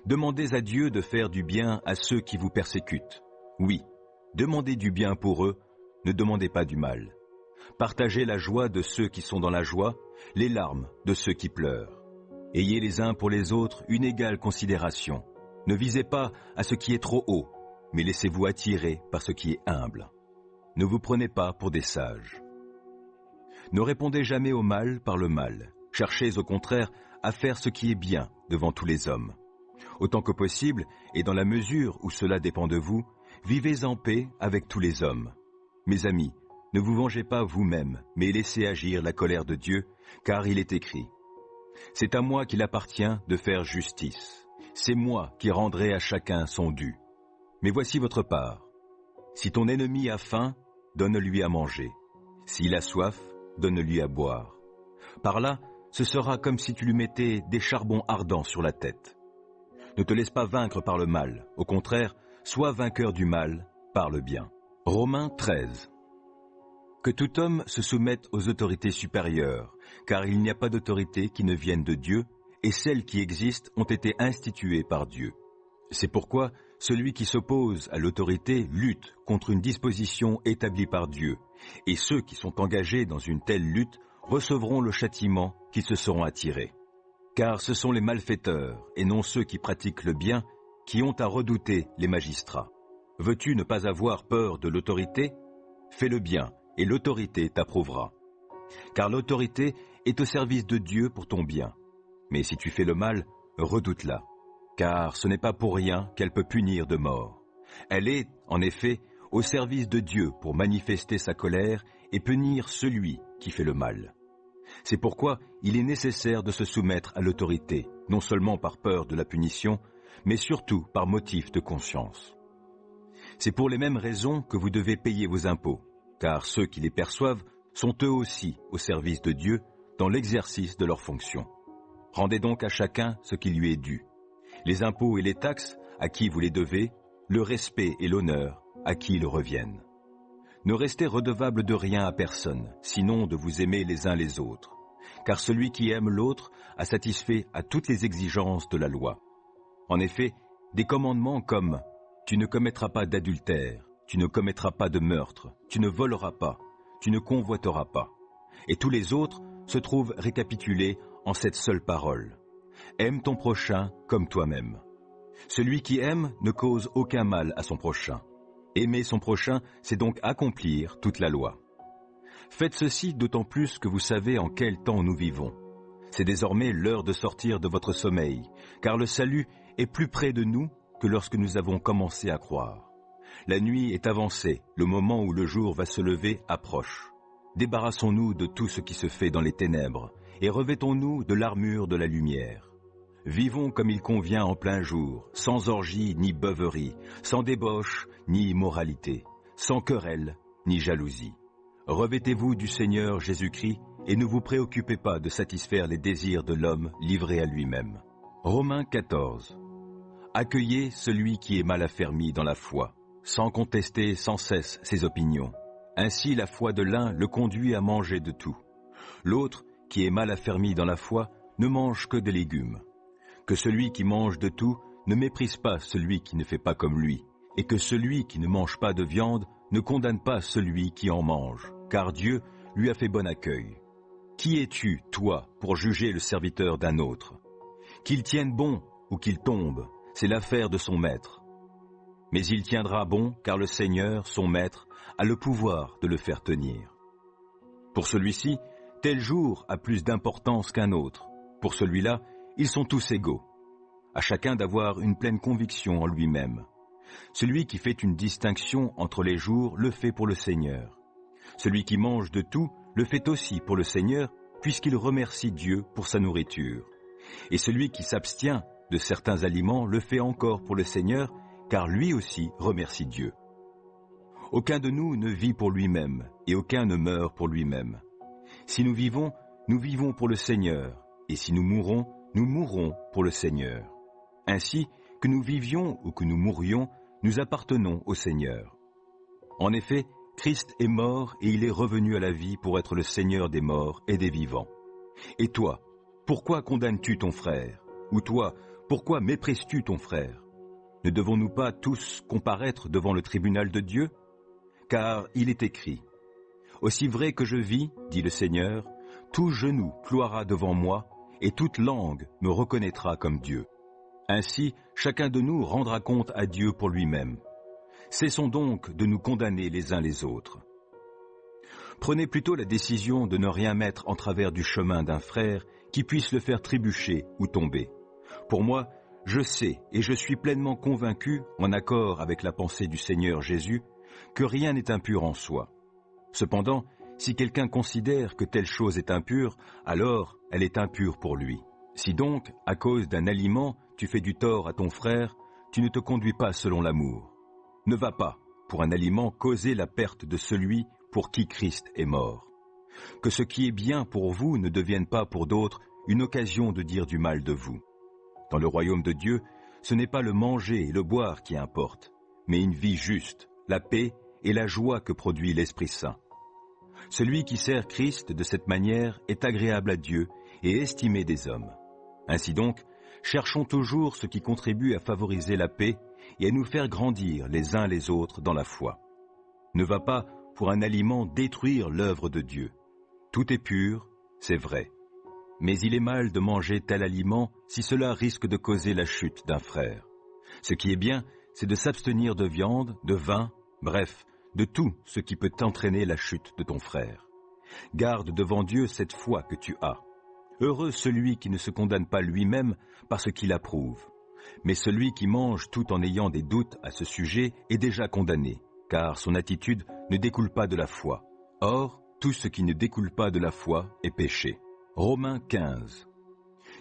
Demandez à Dieu de faire du bien à ceux qui vous persécutent. Oui, demandez du bien pour eux, ne demandez pas du mal. Partagez la joie de ceux qui sont dans la joie, les larmes de ceux qui pleurent. Ayez les uns pour les autres une égale considération. Ne visez pas à ce qui est trop haut, mais laissez-vous attirer par ce qui est humble. Ne vous prenez pas pour des sages. Ne répondez jamais au mal par le mal. Cherchez au contraire à faire ce qui est bien devant tous les hommes. Autant que possible, et dans la mesure où cela dépend de vous, vivez en paix avec tous les hommes. Mes amis, ne vous vengez pas vous-même, mais laissez agir la colère de Dieu, car il est écrit « C'est à moi qu'il appartient de faire justice. C'est moi qui rendrai à chacun son dû. Mais voici votre part. Si ton ennemi a faim, donne-lui à manger. S'il a soif, donne-lui à boire. Par là, ce sera comme si tu lui mettais des charbons ardents sur la tête. Ne te laisse pas vaincre par le mal. Au contraire, sois vainqueur du mal par le bien. » Romains 13. Que tout homme se soumette aux autorités supérieures, car il n'y a pas d'autorité qui ne vienne de Dieu, et celles qui existent ont été instituées par Dieu. C'est pourquoi celui qui s'oppose à l'autorité lutte contre une disposition établie par Dieu, et ceux qui sont engagés dans une telle lutte recevront le châtiment qu'ils se seront attirés. Car ce sont les malfaiteurs, et non ceux qui pratiquent le bien, qui ont à redouter les magistrats. Veux-tu ne pas avoir peur de l'autorité? Fais le bien, et l'autorité t'approuvera. Car l'autorité est au service de Dieu pour ton bien. Mais si tu fais le mal, redoute-la. Car ce n'est pas pour rien qu'elle peut punir de mort. Elle est, en effet, au service de Dieu pour manifester sa colère et punir celui qui fait le mal. C'est pourquoi il est nécessaire de se soumettre à l'autorité, non seulement par peur de la punition, mais surtout par motif de conscience. C'est pour les mêmes raisons que vous devez payer vos impôts, car ceux qui les perçoivent sont eux aussi au service de Dieu dans l'exercice de leurs fonctions. Rendez donc à chacun ce qui lui est dû. Les impôts et les taxes, à qui vous les devez, le respect et l'honneur, à qui ils reviennent. Ne restez redevables de rien à personne, sinon de vous aimer les uns les autres. Car celui qui aime l'autre a satisfait à toutes les exigences de la loi. En effet, des commandements comme « Tu ne commettras pas d'adultère, tu ne commettras pas de meurtre, tu ne voleras pas, tu ne convoiteras pas » et tous les autres se trouvent récapitulés en cette seule parole. Aime ton prochain comme toi-même. Celui qui aime ne cause aucun mal à son prochain. Aimer son prochain, c'est donc accomplir toute la loi. Faites ceci d'autant plus que vous savez en quel temps nous vivons. C'est désormais l'heure de sortir de votre sommeil, car le salut est plus près de nous que lorsque nous avons commencé à croire. La nuit est avancée, le moment où le jour va se lever approche. Débarrassons-nous de tout ce qui se fait dans les ténèbres et revêtons-nous de l'armure de la lumière. Vivons comme il convient en plein jour, sans orgie ni beuverie, sans débauche ni immoralité, sans querelle ni jalousie. Revêtez-vous du Seigneur Jésus-Christ et ne vous préoccupez pas de satisfaire les désirs de l'homme livré à lui-même. Romains 14. Accueillez celui qui est mal affermi dans la foi, sans contester sans cesse ses opinions. Ainsi la foi de l'un le conduit à manger de tout. L'autre, qui est mal affermi dans la foi, ne mange que des légumes. Que celui qui mange de tout ne méprise pas celui qui ne fait pas comme lui, et que celui qui ne mange pas de viande ne condamne pas celui qui en mange, car Dieu lui a fait bon accueil. Qui es-tu, toi, pour juger le serviteur d'un autre? Qu'il tienne bon ou qu'il tombe, c'est l'affaire de son maître. Mais il tiendra bon, car le Seigneur, son maître, a le pouvoir de le faire tenir. Pour celui-ci, tel jour a plus d'importance qu'un autre. Pour celui-là, ils sont tous égaux. À chacun d'avoir une pleine conviction en lui-même. Celui qui fait une distinction entre les jours le fait pour le Seigneur. Celui qui mange de tout le fait aussi pour le Seigneur, puisqu'il remercie Dieu pour sa nourriture. Et celui qui s'abstient de certains aliments le fait encore pour le Seigneur, car lui aussi remercie Dieu. Aucun de nous ne vit pour lui-même, et aucun ne meurt pour lui-même. Si nous vivons pour le Seigneur, et si nous mourrons pour le Seigneur. Ainsi, que nous vivions ou que nous mourions, nous appartenons au Seigneur. En effet, Christ est mort et il est revenu à la vie pour être le Seigneur des morts et des vivants. Et toi, pourquoi condamnes-tu ton frère? Ou toi, pourquoi méprises-tu ton frère? Ne devons-nous pas tous comparaître devant le tribunal de Dieu? Car il est écrit, « Aussi vrai que je vis, dit le Seigneur, tout genou ploiera devant moi, et toute langue me reconnaîtra comme Dieu. » Ainsi, chacun de nous rendra compte à Dieu pour lui-même. Cessons donc de nous condamner les uns les autres. Prenez plutôt la décision de ne rien mettre en travers du chemin d'un frère qui puisse le faire trébucher ou tomber. Pour moi, je sais et je suis pleinement convaincu, en accord avec la pensée du Seigneur Jésus, que rien n'est impur en soi. Cependant, si quelqu'un considère que telle chose est impure, alors elle est impure pour lui. Si donc, à cause d'un aliment, tu fais du tort à ton frère, tu ne te conduis pas selon l'amour. Ne va pas, pour un aliment, causer la perte de celui pour qui Christ est mort. Que ce qui est bien pour vous ne devienne pas pour d'autres une occasion de dire du mal de vous. Dans le royaume de Dieu, ce n'est pas le manger et le boire qui importent, mais une vie juste, la paix et la joie que produit l'Esprit Saint. Celui qui sert Christ de cette manière est agréable à Dieu et estimé des hommes. Ainsi donc, cherchons toujours ce qui contribue à favoriser la paix et à nous faire grandir les uns les autres dans la foi. Ne va pas, pour un aliment, détruire l'œuvre de Dieu. Tout est pur, c'est vrai. Mais il est mal de manger tel aliment si cela risque de causer la chute d'un frère. Ce qui est bien, c'est de s'abstenir de viande, de vin, bref, de tout ce qui peut entraîner la chute de ton frère. Garde devant Dieu cette foi que tu as. Heureux celui qui ne se condamne pas lui-même parce qu'il approuve. Mais celui qui mange tout en ayant des doutes à ce sujet est déjà condamné, car son attitude ne découle pas de la foi. Or, tout ce qui ne découle pas de la foi est péché. Romains 15.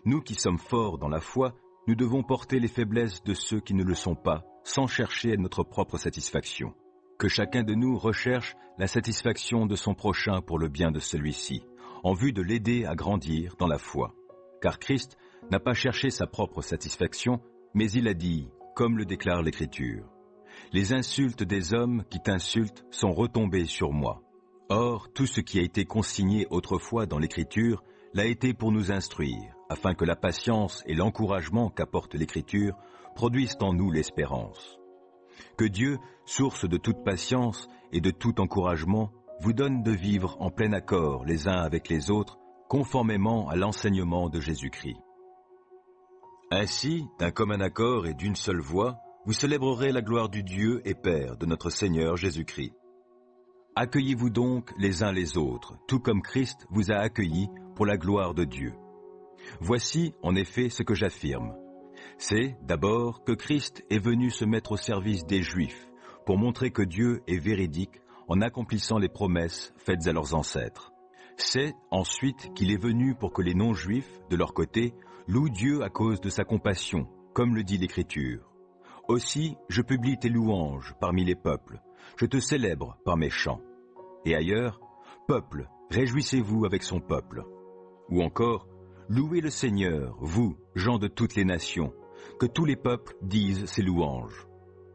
Nous qui sommes forts dans la foi, nous devons porter les faiblesses de ceux qui ne le sont pas, sans chercher à notre propre satisfaction. Que chacun de nous recherche la satisfaction de son prochain pour le bien de celui-ci, en vue de l'aider à grandir dans la foi. Car Christ n'a pas cherché sa propre satisfaction, mais il a dit, comme le déclare l'Écriture, « Les insultes des hommes qui t'insultent sont retombées sur moi. » Or, tout ce qui a été consigné autrefois dans l'Écriture l'a été pour nous instruire, afin que la patience et l'encouragement qu'apporte l'Écriture produisent en nous l'espérance. Que Dieu, source de toute patience et de tout encouragement, vous donne de vivre en plein accord les uns avec les autres, conformément à l'enseignement de Jésus-Christ. Ainsi, d'un commun accord et d'une seule voix, vous célébrerez la gloire du Dieu et Père de notre Seigneur Jésus-Christ. Accueillez-vous donc les uns les autres, tout comme Christ vous a accueillis pour la gloire de Dieu. Voici, en effet, ce que j'affirme. C'est, d'abord, que Christ est venu se mettre au service des Juifs, pour montrer que Dieu est véridique en accomplissant les promesses faites à leurs ancêtres. C'est, ensuite, qu'il est venu pour que les non-Juifs, de leur côté, louent Dieu à cause de sa compassion, comme le dit l'Écriture. Aussi, je publie tes louanges parmi les peuples, je te célèbre par mes chants. Et ailleurs, peuple, réjouissez-vous avec son peuple. Ou encore, louez le Seigneur, vous, gens de toutes les nations, que tous les peuples disent ses louanges.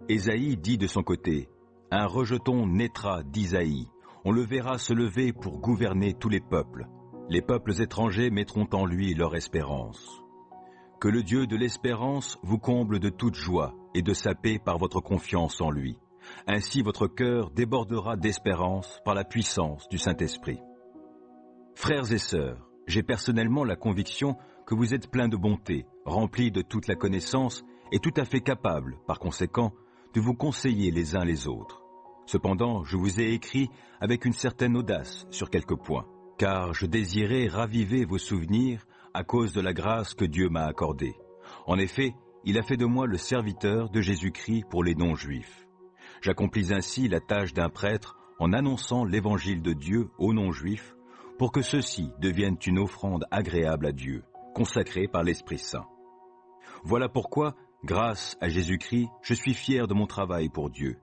Ésaïe dit de son côté, « Un rejeton naîtra d'Isaïe, on le verra se lever pour gouverner tous les peuples. Les peuples étrangers mettront en lui leur espérance. » Que le Dieu de l'espérance vous comble de toute joie et de sa paix par votre confiance en lui. Ainsi votre cœur débordera d'espérance par la puissance du Saint-Esprit. Frères et sœurs, j'ai personnellement la conviction que vous êtes pleins de bonté, remplis de toute la connaissance et tout à fait capables, par conséquent, de vous conseiller les uns les autres. Cependant, je vous ai écrit avec une certaine audace sur quelques points, car je désirais raviver vos souvenirs à cause de la grâce que Dieu m'a accordée. En effet, il a fait de moi le serviteur de Jésus-Christ pour les non-juifs. J'accomplis ainsi la tâche d'un prêtre en annonçant l'évangile de Dieu aux non-juifs pour que ceux-ci deviennent une offrande agréable à Dieu, consacrée par l'Esprit Saint. Voilà pourquoi, grâce à Jésus-Christ, je suis fier de mon travail pour Dieu.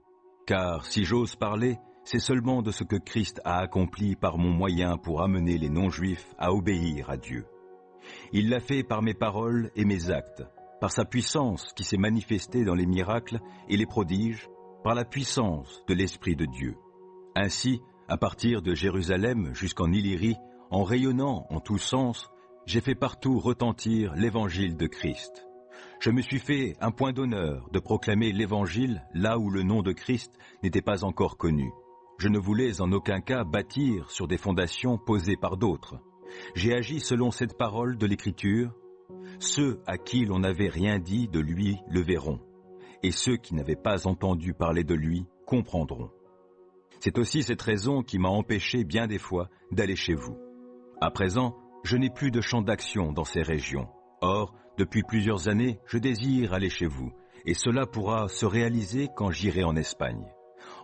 Car si j'ose parler, c'est seulement de ce que Christ a accompli par mon moyen pour amener les non-juifs à obéir à Dieu. Il l'a fait par mes paroles et mes actes, par sa puissance qui s'est manifestée dans les miracles et les prodiges, par la puissance de l'Esprit de Dieu. Ainsi, à partir de Jérusalem jusqu'en Illyrie, en rayonnant en tous sens, j'ai fait partout retentir l'évangile de Christ. Je me suis fait un point d'honneur de proclamer l'évangile là où le nom de Christ n'était pas encore connu. Je ne voulais en aucun cas bâtir sur des fondations posées par d'autres. J'ai agi selon cette parole de l'Écriture. Ceux à qui l'on n'avait rien dit de lui le verront, et ceux qui n'avaient pas entendu parler de lui comprendront. C'est aussi cette raison qui m'a empêché bien des fois d'aller chez vous. À présent, je n'ai plus de champ d'action dans ces régions. Or, depuis plusieurs années, je désire aller chez vous, et cela pourra se réaliser quand j'irai en Espagne.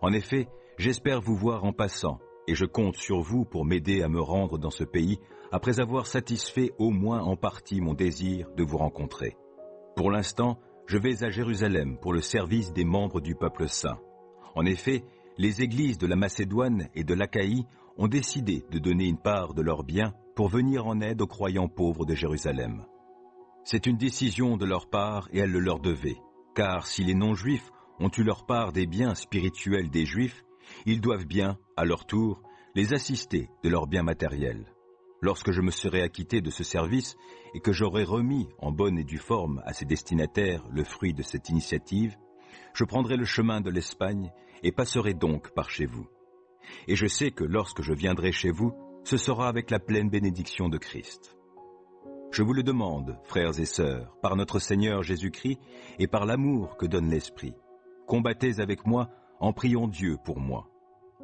En effet, j'espère vous voir en passant, et je compte sur vous pour m'aider à me rendre dans ce pays après avoir satisfait au moins en partie mon désir de vous rencontrer. Pour l'instant, je vais à Jérusalem pour le service des membres du peuple saint. En effet, les églises de la Macédoine et de l'Achaïe ont décidé de donner une part de leurs biens pour venir en aide aux croyants pauvres de Jérusalem. C'est une décision de leur part et elles le leur devaient, car si les non-juifs ont eu leur part des biens spirituels des juifs, ils doivent bien, à leur tour, les assister de leurs biens matériels. Lorsque je me serai acquitté de ce service et que j'aurai remis en bonne et due forme à ses destinataires le fruit de cette initiative, je prendrai le chemin de l'Espagne et passerai donc par chez vous. Et je sais que lorsque je viendrai chez vous, ce sera avec la pleine bénédiction de Christ. Je vous le demande, frères et sœurs, par notre Seigneur Jésus-Christ et par l'amour que donne l'Esprit. Combattez avec moi en priant Dieu pour moi,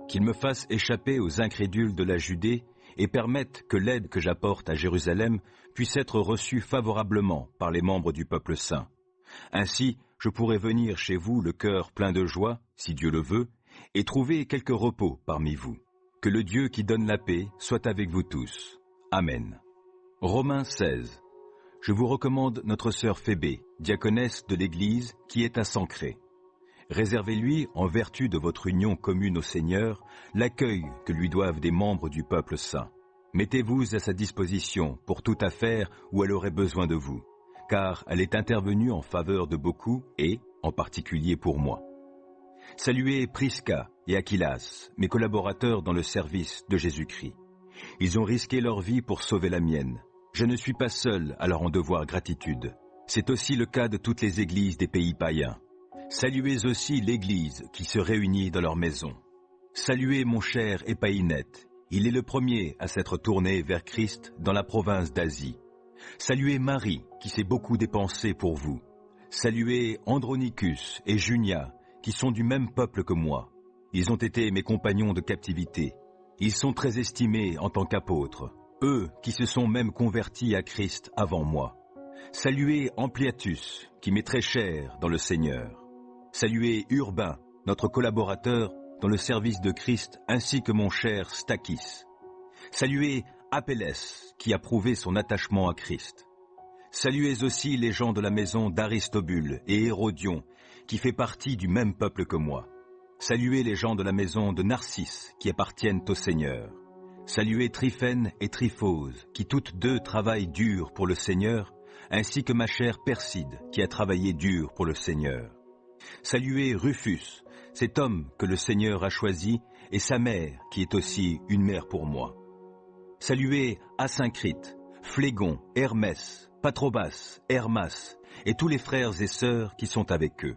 qu'il me fasse échapper aux incrédules de la Judée et permette que l'aide que j'apporte à Jérusalem puisse être reçue favorablement par les membres du peuple saint. Ainsi, je pourrai venir chez vous le cœur plein de joie, si Dieu le veut, et trouver quelque repos parmi vous. Que le Dieu qui donne la paix soit avec vous tous. Amen. Romains 16. Je vous recommande notre sœur Phébé, diaconesse de l'Église, qui est à Sancré. Réservez-lui, en vertu de votre union commune au Seigneur, l'accueil que lui doivent des membres du peuple saint. Mettez-vous à sa disposition pour toute affaire où elle aurait besoin de vous, car elle est intervenue en faveur de beaucoup et, en particulier pour moi. Saluez Prisca et Aquilas, mes collaborateurs dans le service de Jésus-Christ. Ils ont risqué leur vie pour sauver la mienne. Je ne suis pas seul à leur en devoir gratitude. C'est aussi le cas de toutes les églises des pays païens. Saluez aussi l'Église qui se réunit dans leur maison. Saluez mon cher Épaïnète. Il est le premier à s'être tourné vers Christ dans la province d'Asie. Saluez Marie qui s'est beaucoup dépensée pour vous. Saluez Andronicus et Junia qui sont du même peuple que moi. Ils ont été mes compagnons de captivité. Ils sont très estimés en tant qu'apôtres, eux qui se sont même convertis à Christ avant moi. Saluez Ampliatus, qui m'est très cher dans le Seigneur. Saluez Urbain, notre collaborateur dans le service de Christ, ainsi que mon cher Stachys. Saluez Apelles, qui a prouvé son attachement à Christ. Saluez aussi les gens de la maison d'Aristobule et Hérodion, qui fait partie du même peuple que moi. Saluez les gens de la maison de Narcisse, qui appartiennent au Seigneur. Saluez Tryphène et Tryphose, qui toutes deux travaillent dur pour le Seigneur, ainsi que ma chère Perside, qui a travaillé dur pour le Seigneur. Saluez Rufus, cet homme que le Seigneur a choisi, et sa mère, qui est aussi une mère pour moi. Saluez Asyncrite, Phlégon, Hermès, Patrobas, Hermas, et tous les frères et sœurs qui sont avec eux.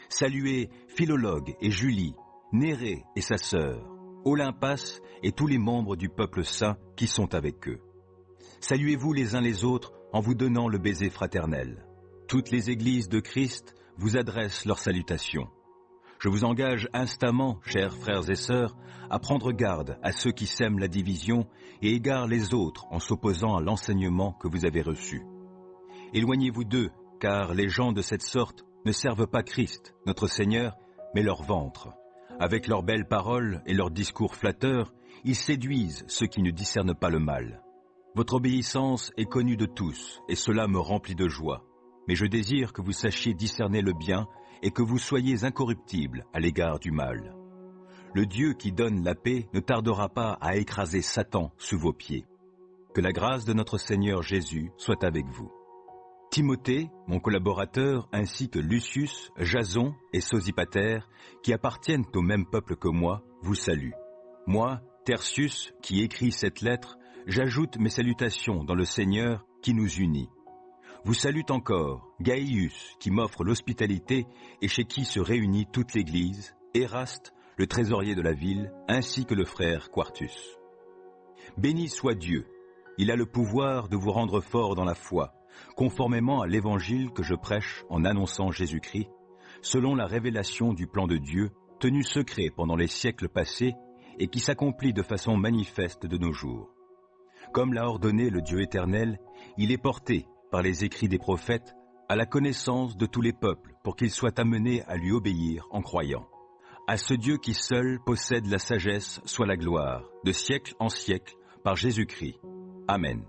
Saluez Philologue et Julie, Nérée et sa sœur, Olympas et tous les membres du peuple saint qui sont avec eux. Saluez-vous les uns les autres en vous donnant le baiser fraternel. Toutes les églises de Christ vous adressent leurs salutations. Je vous engage instamment, chers frères et sœurs, à prendre garde à ceux qui sèment la division et égarent les autres en s'opposant à l'enseignement que vous avez reçu. Éloignez-vous d'eux, car les gens de cette sorte ne servent pas Christ, notre Seigneur, mais leur ventre. Avec leurs belles paroles et leurs discours flatteurs, ils séduisent ceux qui ne discernent pas le mal. Votre obéissance est connue de tous, et cela me remplit de joie. Mais je désire que vous sachiez discerner le bien et que vous soyez incorruptibles à l'égard du mal. Le Dieu qui donne la paix ne tardera pas à écraser Satan sous vos pieds. Que la grâce de notre Seigneur Jésus soit avec vous. Timothée, mon collaborateur, ainsi que Lucius, Jason et Sosipater, qui appartiennent au même peuple que moi, vous saluent. Moi, Tertius, qui écris cette lettre, j'ajoute mes salutations dans le Seigneur qui nous unit. Vous salue encore Gaius, qui m'offre l'hospitalité et chez qui se réunit toute l'Église, Éraste, le trésorier de la ville, ainsi que le frère Quartus. Béni soit Dieu, il a le pouvoir de vous rendre fort dans la foi, conformément à l'évangile que je prêche en annonçant Jésus-Christ, selon la révélation du plan de Dieu, tenu secret pendant les siècles passés et qui s'accomplit de façon manifeste de nos jours. Comme l'a ordonné le Dieu éternel, il est porté, par les écrits des prophètes, à la connaissance de tous les peuples, pour qu'ils soient amenés à lui obéir en croyant. À ce Dieu qui seul possède la sagesse soit la gloire, de siècle en siècle, par Jésus-Christ. Amen.